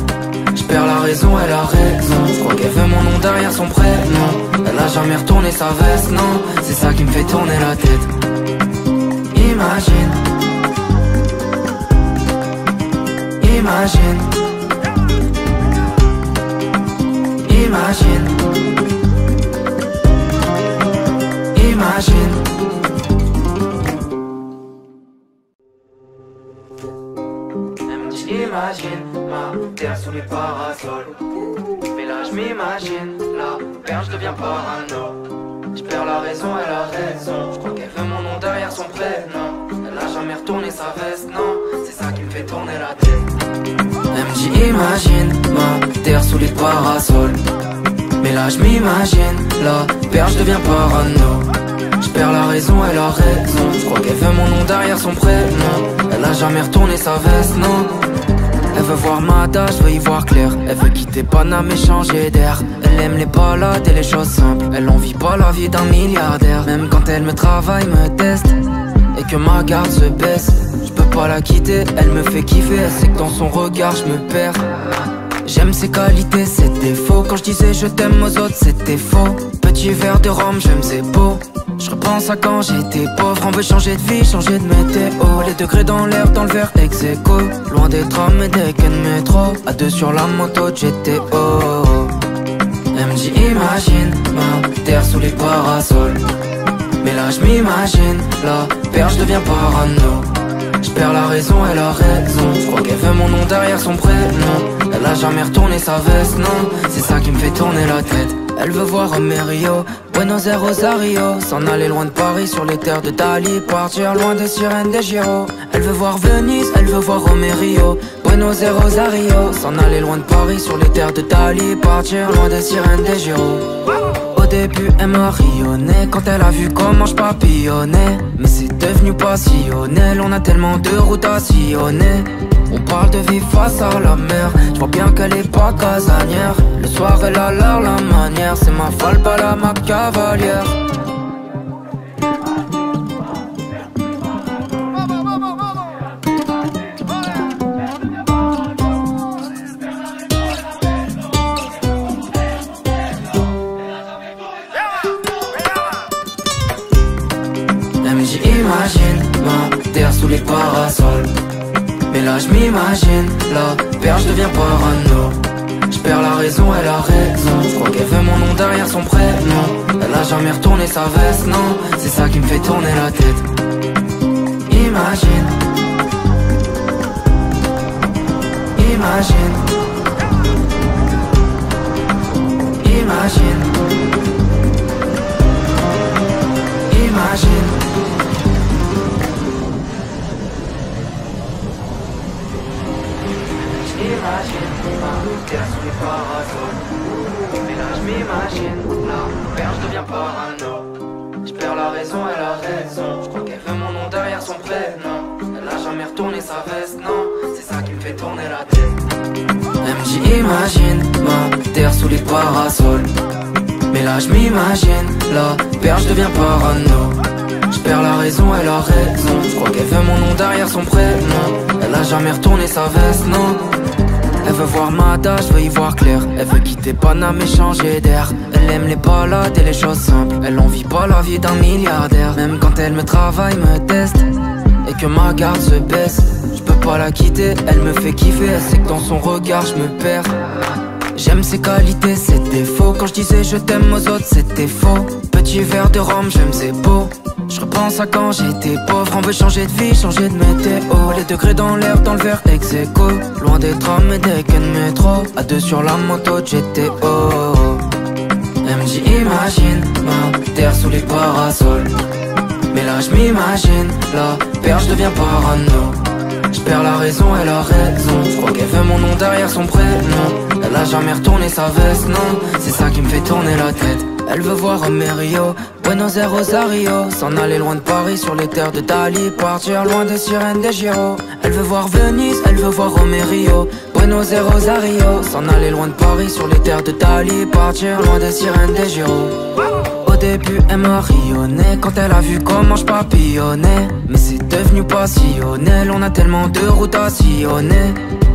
Je perds la raison et la raison. Je crois qu'elle veut mon nom derrière son prénom. Elle a jamais retourné sa veste, non. C'est ça qui me fait tourner la tête. Imagine. Imagine. Imagine. Imagine. Imagine ma terre sous les parasols. Mais là je m'imagine, la perche devient parano. Je perds la raison et la raison. Je crois qu'elle veut mon nom derrière son prénom. Elle a jamais retourné sa veste, non. C'est ça qui me fait tourner la tête. Elle me dit imagine ma terre sous les parasols. Mais là je m'imagine, la perche devient parano. Je perds la raison et la raison. Je crois qu'elle veut mon nom derrière son prénom. Elle a jamais retourné sa veste, non. Elle veut voir Mada, je veux y voir clair. Elle veut quitter Paname et changer d'air. Elle aime les balades et les choses simples. Elle en vit pas la vie d'un milliardaire. Même quand elle me travaille, me teste et que ma garde se baisse, je peux pas la quitter, elle me fait kiffer. Elle sait que dans son regard je me perds. J'aime ses qualités, ses défauts. Quand je disais je t'aime aux autres, c'était faux. Petit verre de rhum, j'aime ses beaux. Je repense à quand j'étais pauvre. On veut changer de vie, changer de météo. Les degrés dans l'air, dans le verre ex aequo. Loin des trams et des quais de métro. À deux sur la moto de GTO. Elle me dit imagine ma terre sous les parasols. Mais là je m'imagine, la perche devient parano. Je perds la raison et la raison. Je crois qu'elle veut mon nom derrière son prénom. Elle a jamais retourné sa veste, non. C'est ça qui me fait tourner la tête. Elle veut voir Rio, Buenos Aires, Rosario. S'en aller loin de Paris sur les terres de Dali. Partir loin des sirènes des Giro. Elle veut voir Venise, elle veut voir Rio, Buenos Aires, Rosario. S'en aller loin de Paris sur les terres de Dali. Partir loin des sirènes des Giro. Au début elle m'a rayonné quand elle a vu comment je papillonnais. Mais c'est devenu passionnel, on a tellement de routes à sillonner. On parle de vie face à la mer, je vois bien qu'elle est pas casanière. Le soir elle a l'air la manière, c'est ma folle pas la ma cavalière. Elle me dit imagine ma terre sous les parasols. Mais là je m'imagine, la perche devient parano. Je perds la raison et la raison. Je crois qu'elle veut mon nom derrière son prénom. Elle a jamais retourné sa veste, non. C'est ça qui me fait tourner la tête. Imagine. Imagine. Imagine. Imagine. Imagine ma terre sous les parasols. Mais là je m'imagine, la perche devient parano. Je perds la raison et la raison. Je crois qu'elle veut mon nom derrière son prénom. Elle a jamais retourné sa veste, non. C'est ça qui me fait tourner la tête. Elle me dit imagine ma terre sous les parasols. Mais là je m'imagine, la perche devient parano. Je perds la raison et la raison. Je crois qu'elle veut mon nom derrière son prénom. Elle a jamais retourné sa veste, non. Elle veut voir Mada, je veux y voir clair. Elle veut quitter Paname et changer d'air. Elle aime les balades et les choses simples. Elle en vit pas la vie d'un milliardaire. Même quand elle me travaille, me teste et que ma garde se baisse, je peux pas la quitter, elle me fait kiffer. Elle sait que dans son regard je me perds. J'aime ses qualités, ses défauts. Quand je disais je t'aime aux autres, c'était faux. Petit verre de rhum, je me beau. Je repense à quand j'étais pauvre. On veut changer de vie, changer de météo. Les degrés dans l'air, dans le verre ex-aequo. Loin des trams et des quais de métro. À deux sur la moto de GTO. Elle me dit imagine ma terre sous les parasols. Mais là je m'imagine, la perche devient parano. Je perds la raison, elle a raison. Je crois qu'elle veut mon nom derrière son prénom. Elle a jamais retourné sa veste, non. C'est ça qui me fait tourner la tête. Elle veut voir Rio, Buenos Aires, Rosario. S'en aller loin de Paris sur les terres de Dali. Partir loin des sirènes des Giro. Elle veut voir Venise, elle veut voir Rio, Buenos Aires, Rosario. S'en aller loin de Paris sur les terres de Dali. Partir loin des sirènes des Giro. Au début elle m'a rayonné quand elle a vu comment je papillonnais. Mais c'est devenu passionnel, on a tellement de routes à sillonner.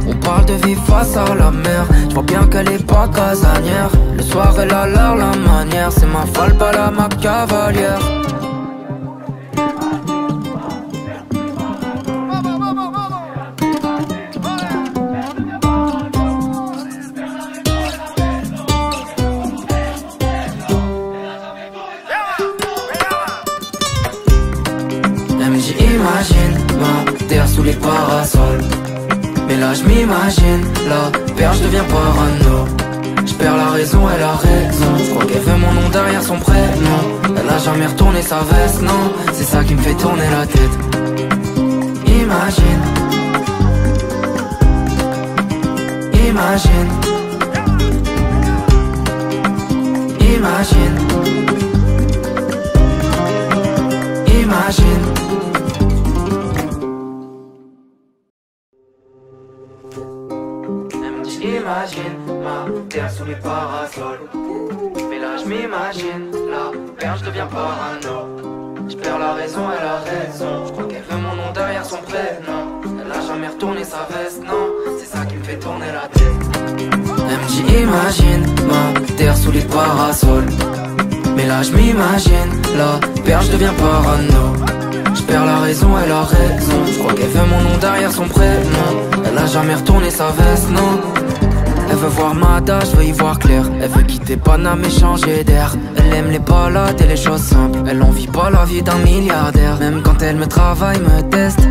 On parle de vie face à la mer, je vois bien qu'elle est pas casanière. Le soir elle a l'air la manière, c'est ma folle pas la ma cavalière. Imagine ma terre sous les parasols. Mais là je m'imagine, la perche devient parano. Je perds la raison, elle a raison. Je crois qu'elle veut mon nom derrière son prénom. Elle a jamais retourné sa veste, non. C'est ça qui me fait tourner la tête. Imagine. Imagine. Imagine. Imagine. Imagine ma terre sous les parasols. Mais là je m'imagine, la perche devient parano. Je perds la raison, elle a raison. Je crois qu'elle veut mon nom derrière son prénom. Elle a jamais retourné sa veste, non. C'est ça qui me fait tourner la tête. Elle me dit imagine ma terre sous les parasols. Mais là je m'imagine, la perche devient parano. Je perds la raison, elle a raison. Je crois qu'elle veut mon nom derrière son prénom. Elle a jamais retourné sa veste, non. Elle veut voir Mada, je veux y voir clair. Elle veut quitter Paname et changer d'air. Elle aime les balades et les choses simples. Elle en vit pas la vie d'un milliardaire. Même quand elle me travaille, me teste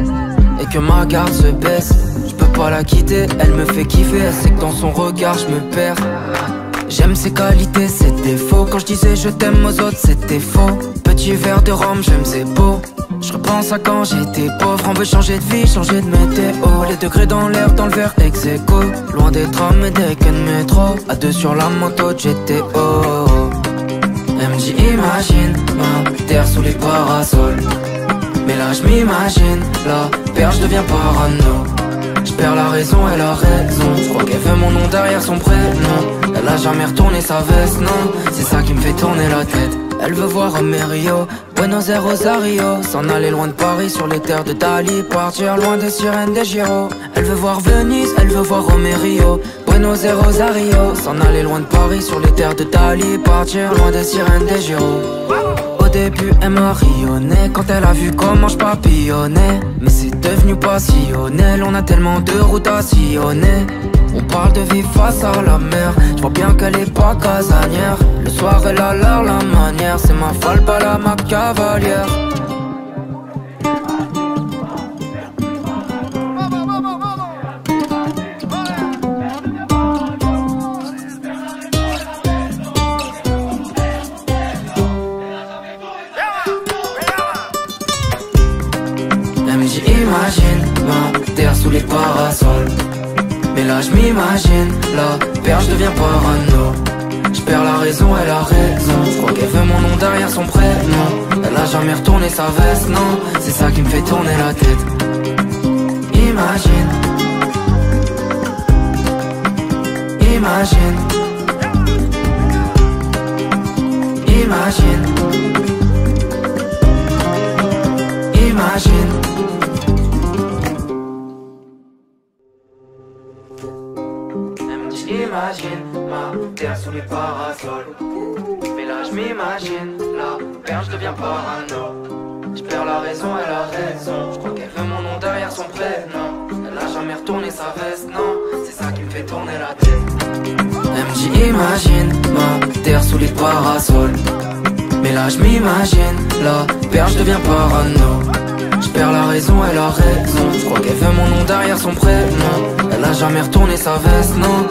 et que ma garde se baisse, je peux pas la quitter, elle me fait kiffer. Elle sait que dans son regard je me perds. J'aime ses qualités, ses défauts. Quand je disais je t'aime aux autres, c'était faux. Petit verre de rhum, je me beau. Je repense à quand j'étais pauvre. On veut changer de vie, changer de météo. Les degrés dans l'air, dans le verre ex-aequo. Loin des trams et des quais de métro. À deux sur la moto de GTO. Elle me dit imagine ma terre sous les parasols. Mais là je m'imagine, la perche devient parano. Je perds la raison, elle a raison. Je crois qu'elle veut mon nom derrière son prénom. Elle a jamais retourné sa veste, non. C'est ça qui me fait tourner la tête. Elle veut voir Rio, Buenos Aires, Rosario. S'en aller loin de Paris sur les terres de Dali. Partir loin des sirènes des Giro. Elle veut voir Venise, elle veut voir Rio, Buenos Aires, Rosario. S'en aller loin de Paris sur les terres de Dali. Partir loin des sirènes des Giro. Au début elle m'a rayonné quand elle a vu comment je papillonnais. Mais c'est devenu passionnel, on a tellement de routes à sillonner. On parle de vie face à la mer, je vois bien qu'elle est pas casanière. Le soir elle a l'air la manière, c'est ma folle pas la ma cavalière. Elle me dit imagine ma terre sous les parasols. Mais là je m'imagine, la perche devient parano. Je perds la raison, elle a raison. Je crois qu'elle veut mon nom derrière son prénom. Elle a jamais retourné sa veste, non. C'est ça qui me fait tourner la tête. Imagine. Imagine. Imagine. Imagine. m'imagine ma terre sous les parasols. Mais là je m'imagine la perche devient parano. Je perds la raison, elle a raison. Je crois qu'elle veut mon nom derrière son prénom. Elle a jamais retourné sa veste, non. C'est ça qui me fait tourner la tête. Elle me dit imagine ma terre sous les parasols. Mais là je m'imagine la perche devient parano. Je perds la raison, elle a raison. Je crois qu'elle veut mon nom derrière son prénom. Elle a jamais retourné sa veste, non.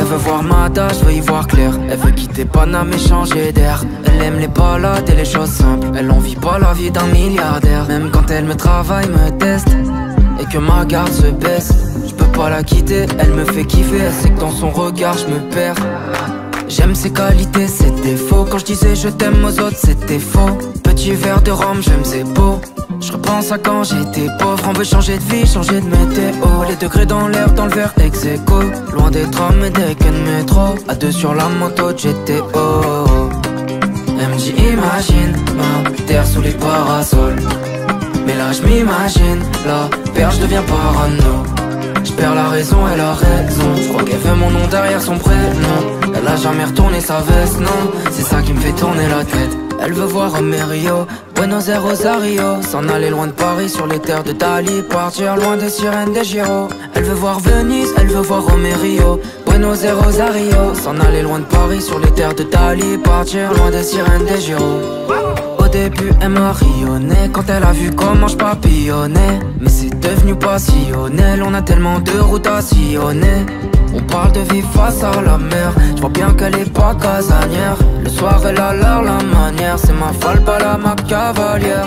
Elle veut voir Mada, je veux y voir clair. Elle veut quitter Paname et changer d'air. Elle aime les balades et les choses simples. Elle envie pas la vie d'un milliardaire. Même quand elle me travaille, me teste et que ma garde se baisse, je peux pas la quitter, elle me fait kiffer. Elle sait que dans son regard je me perds. J'aime ses qualités, ses défauts. Quand je disais je t'aime aux autres, c'était faux. Petit verre de rhum, je me faisais beau. Je repense à quand j'étais pauvre. On veut changer de vie, changer de météo. Les degrés dans l'air, dans le verre ex-aequo. Loin des trams et des quais de métro. À deux sur la moto de GTO. Elle me dit imagine ma terre sous les parasols. Mais là je m'imagine la perche devient parano. Je perds la raison, elle a raison. Je crois qu'elle veut mon nom derrière son prénom. Elle a jamais retourné sa veste, non. C'est ça qui me fait tourner la tête. Elle veut voir Amerio, Buenos Aires, Rosario. S'en aller loin de Paris sur les terres de Dali. Partir loin des sirènes des Giro. Elle veut voir Venise, elle veut voir Amerio, Buenos Aires, Rosario. S'en aller loin de Paris sur les terres de Dali. Partir loin des sirènes des Giro. Au début elle m'a rayonné quand elle a vu comment je papillonnais. Mais c'est devenu passionnel, on a tellement de routes à sillonner. On parle de vivre face à la mer. Je vois bien qu'elle est pas casanière. Le soir elle a l'air la manière. C'est ma folle, pas la ma cavalière.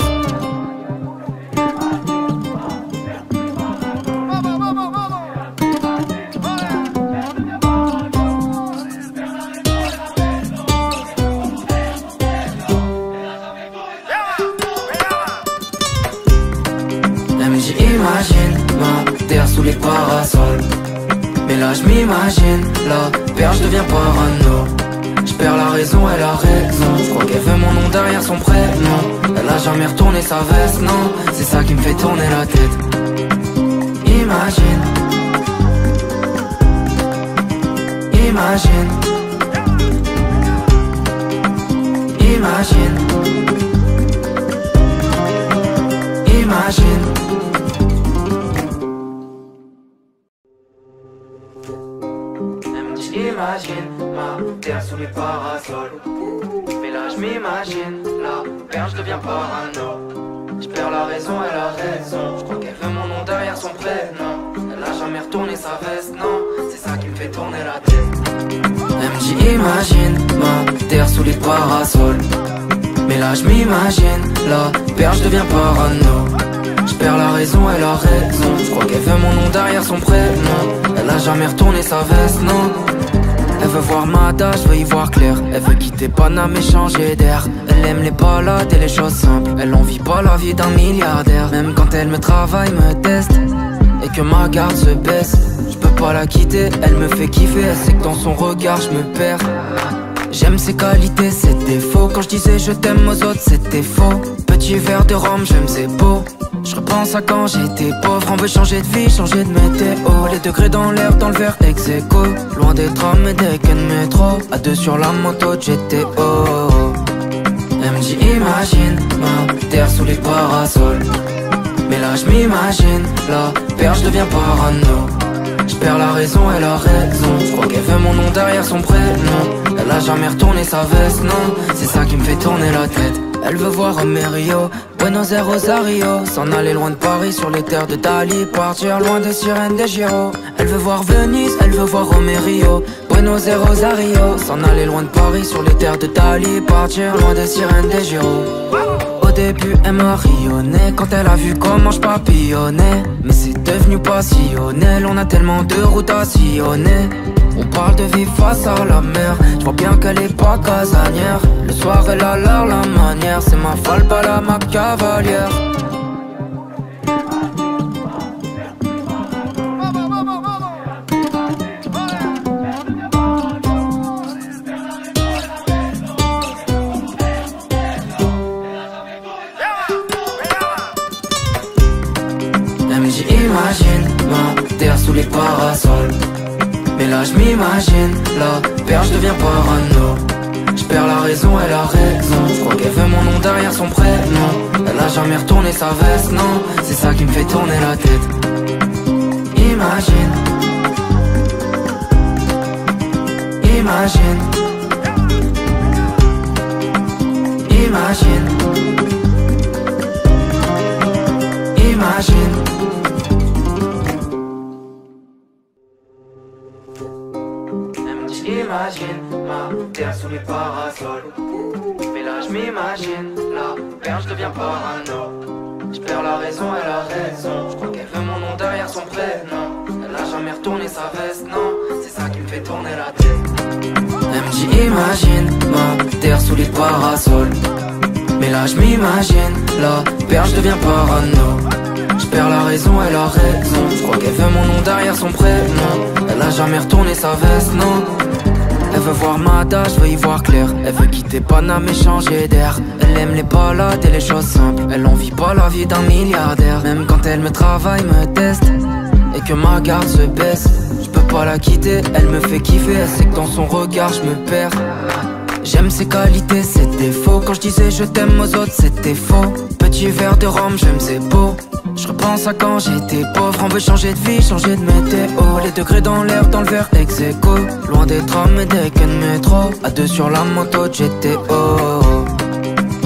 Elle me dit imagine ma terre sous les parasols. Mais là je m'imagine la perche devient parano. Je perds la raison, elle a raison. Je crois qu'elle veut mon nom derrière son prénom. Elle a jamais retourné sa veste, non. C'est ça qui me fait tourner la tête. Imagine. Imagine. Imagine. Imagine. Imagine ma terre sous les parasols. Mais là je m'imagine la perche devient parano. Je perds la raison, elle a raison. Je crois qu'elle veut mon nom derrière son prénom. Elle a jamais retourné sa veste, non. C'est ça qui me fait tourner la tête. Elle me dit imagine ma terre sous les parasols. Mais là je m'imagine la perche devient parano. Je perds la raison, elle a raison. Je crois qu'elle veut mon nom derrière son prénom. Elle a jamais retourné sa veste, non. Elle veut voir Mada, je veux y voir clair. Elle veut quitter Paname et changer d'air. Elle aime les balades et les choses simples. Elle envie pas la vie d'un milliardaire. Même quand elle me travaille, me teste et que ma garde se baisse, je peux pas la quitter, elle me fait kiffer. Elle sait que dans son regard je me perds. J'aime ses qualités, ses défauts. Quand je disais je t'aime aux autres, c'était faux. Petit verre de rhum, je me faisais beau. Je repense à quand j'étais pauvre. On veut changer de vie, changer de météo. Les degrés dans l'air, dans le verre ex-aequo. Loin des trams et des quais de métro. À deux sur la moto de GTO. Elle me dit imagine ma terre sous les parasols. Mais là je m'imagine la perche devient parano. Je perds la raison, elle a raison. Je crois qu'elle veut mon nom derrière son prénom. Elle a jamais retourné sa veste, non. C'est ça qui me fait tourner la tête. Elle veut voir Amerio, Buenos Aires, Rosario. S'en aller loin de Paris sur les terres de Dali. Partir loin des sirènes des Giro. Elle veut voir Venise, elle veut voir Amerio, Buenos Aires, Rosario. S'en aller loin de Paris sur les terres de Dali. Partir loin des sirènes des Giro. Au début elle m'a rayonné quand elle a vu comment je papillonnais. Mais c'est devenu passionnel, on a tellement de routes à sillonner. On parle de vivre face à la mer. Je vois bien qu'elle est pas casanière. Le soir elle a l'air la manière. C'est ma folle, pas la ma cavalière. Elle me dit imagine ma terre sous les parasols. Mais là je m'imagine la perche, je deviens parano. Je perds la raison et la raison. Je crois qu'elle veut mon nom derrière son prénom. Elle a jamais retourné sa veste, non. C'est ça qui me fait tourner la tête. Imagine. Imagine. Imagine. Imagine. Imagine ma terre sous les parasols. Mais là je m'imagine la perche, je deviens parano. Je perds la raison et la raison. Je crois qu'elle veut mon nom derrière son prénom. Elle a jamais retourné sa veste, non. C'est ça qui me fait tourner la tête. Elle me dit imagine ma terre sous les parasols. Mais là je m'imagine la perche, je deviens parano. Je perds la raison et la raison. Je crois qu'elle veut mon nom derrière son prénom. Elle a jamais retourné sa veste, non. Elle veut voir ma tâche, je veux y voir clair. Elle veut quitter Paname et changer d'air. Elle aime les balades et les choses simples. Elle envie pas la vie d'un milliardaire. Même quand elle me travaille, me teste et que ma garde se baisse, je peux pas la quitter, elle me fait kiffer. Elle sait que dans son regard je me perds. J'aime ses qualités, ses défauts. Quand je disais je t'aime aux autres, c'était faux. Petit verre de rhum, j'aime c'est beau. Je repense à quand j'étais pauvre. On veut changer de vie, changer de météo. Les degrés dans l'air, dans le verre ex-aequo. Loin des trams et des quais de métro. À deux sur la moto de GTO.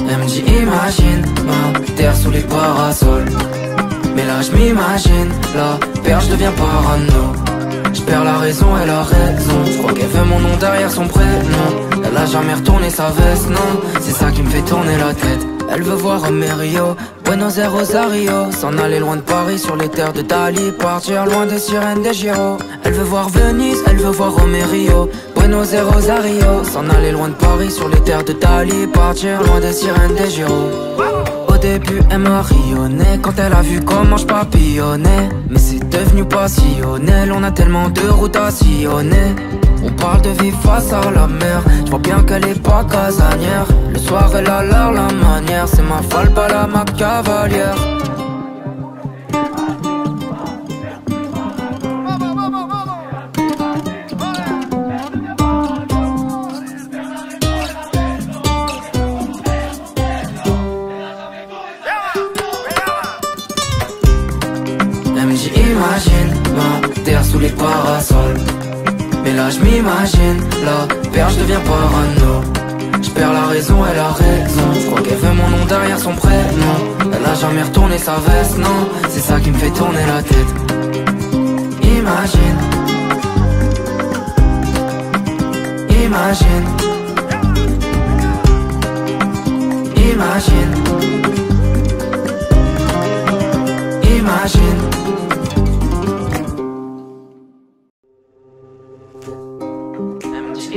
Elle me dit imagine ma terre sous les parasols. Mais là je m'imagine la perche, je deviens parano. Je perds la raison et la raison. Je crois qu'elle veut mon nom derrière son prénom. Elle a jamais retourné sa veste, non. C'est ça qui me fait tourner la tête. Elle veut voir Romerio, Buenos Aires, Rosario. S'en aller loin de Paris sur les terres de Dali. Partir loin des sirènes des Giro. Elle veut voir Venise, elle veut voir Romerio, Buenos Aires, Rosario. S'en aller loin de Paris sur les terres de Dali. Partir loin des sirènes des Giro. Au début elle m'a rayonné quand elle a vu comment je papillonnais. Mais c'est devenu passionnel, on a tellement de routes à sillonner. On parle de vivre face à la mer. Je vois bien qu'elle est pas casanière. Le soir elle a l'air la manière. C'est ma folle, pas la ma cavalière. Elle me dit imagine ma terre sous les parasols. Mais là je m'imagine la perche, je deviens parano. Je perds la raison et la raison. Je crois qu'elle veut mon nom derrière son prénom. Elle a jamais retourné sa veste, non. C'est ça qui me fait tourner la tête. Imagine. Imagine. Imagine. Imagine.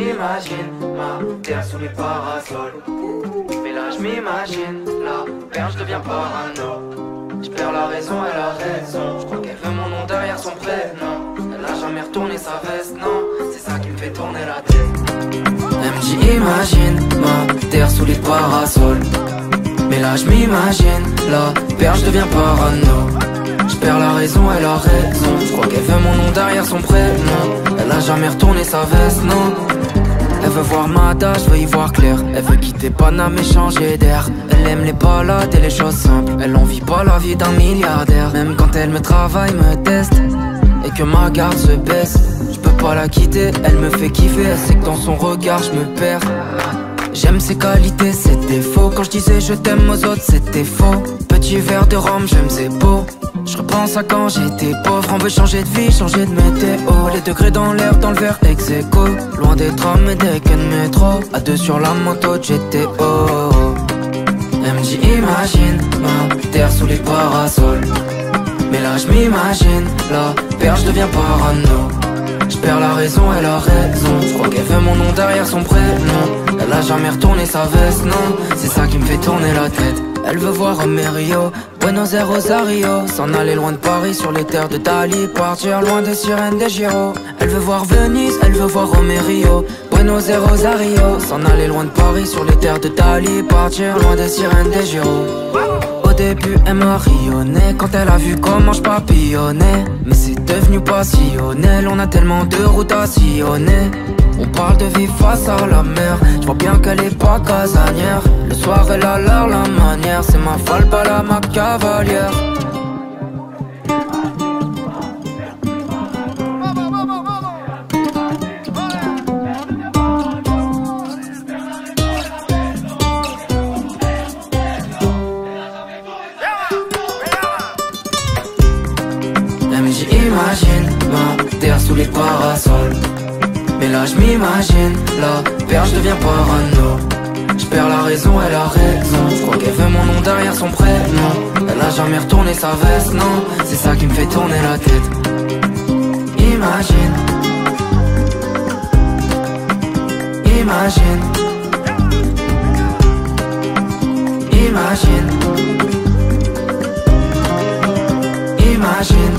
Imagine ma terre sous les parasols. Mais là je m'imagine la perche, je deviens parano. Je perds la raison et la raison. Je crois qu'elle veut mon nom derrière son prénom. Elle a jamais retourné sa veste, non. C'est ça qui me fait tourner la tête. Elle me dit imagine ma terre sous les parasols. Mais là je m'imagine la perche, je deviens parano. Je perds la raison et la raison. Je crois qu'elle veut mon nom derrière son prénom. Elle a jamais retourné sa veste, non. Elle veut voir ma tâche, je veux y voir clair. Elle veut quitter Paname et changer d'air. Elle aime les balades et les choses simples. Elle envie pas la vie d'un milliardaire. Même quand elle me travaille, me teste et que ma garde se baisse, je peux pas la quitter, elle me fait kiffer. Elle sait que dans son regard je me perds. J'aime ses qualités, ses défauts. Quand je disais je t'aime aux autres, c'était faux. Petit verre de rhum, j'aime c'est beau. Je repense à quand j'étais pauvre. On veut changer de vie, changer de météo. Les degrés dans l'air, dans le verre ex-aequo. Loin des trams et des quais de métro. À deux sur la moto de GTO. Elle me dit imagine ma terre sous les parasols. Mais là je m'imagine la perche, je deviens parano. Je perds la raison et la raison. Je crois qu'elle veut mon nom derrière son prénom. Elle a jamais retourné sa veste, non. C'est ça qui me fait tourner la tête. Elle veut voir Romerio, Buenos Aires, Rosario. S'en aller loin de Paris sur les terres de Dali. Partir loin des sirènes des Giro. Elle veut voir Venise, elle veut voir Romerio, Buenos Aires, Rosario. S'en aller loin de Paris sur les terres de Dali. Partir loin des sirènes des Giro. Au début, elle m'a rayonné quand elle a vu comment je papillonnais. Mais c'est devenu passionnel, on a tellement de routes à sillonner. On parle de vie face à la mer, je vois bien qu'elle est pas casanière. Le soir elle a l'air la manière, c'est ma folle, pas la ma cavalière. J'imagine ma terre sous les parasols. Mais là je m'imagine, la perche devient parano. Je perds la raison, elle a raison. Je crois qu'elle veut mon nom derrière son prénom. Elle a jamais retourné sa veste, non. C'est ça qui me fait tourner la tête. Imagine. Imagine. Imagine. Imagine.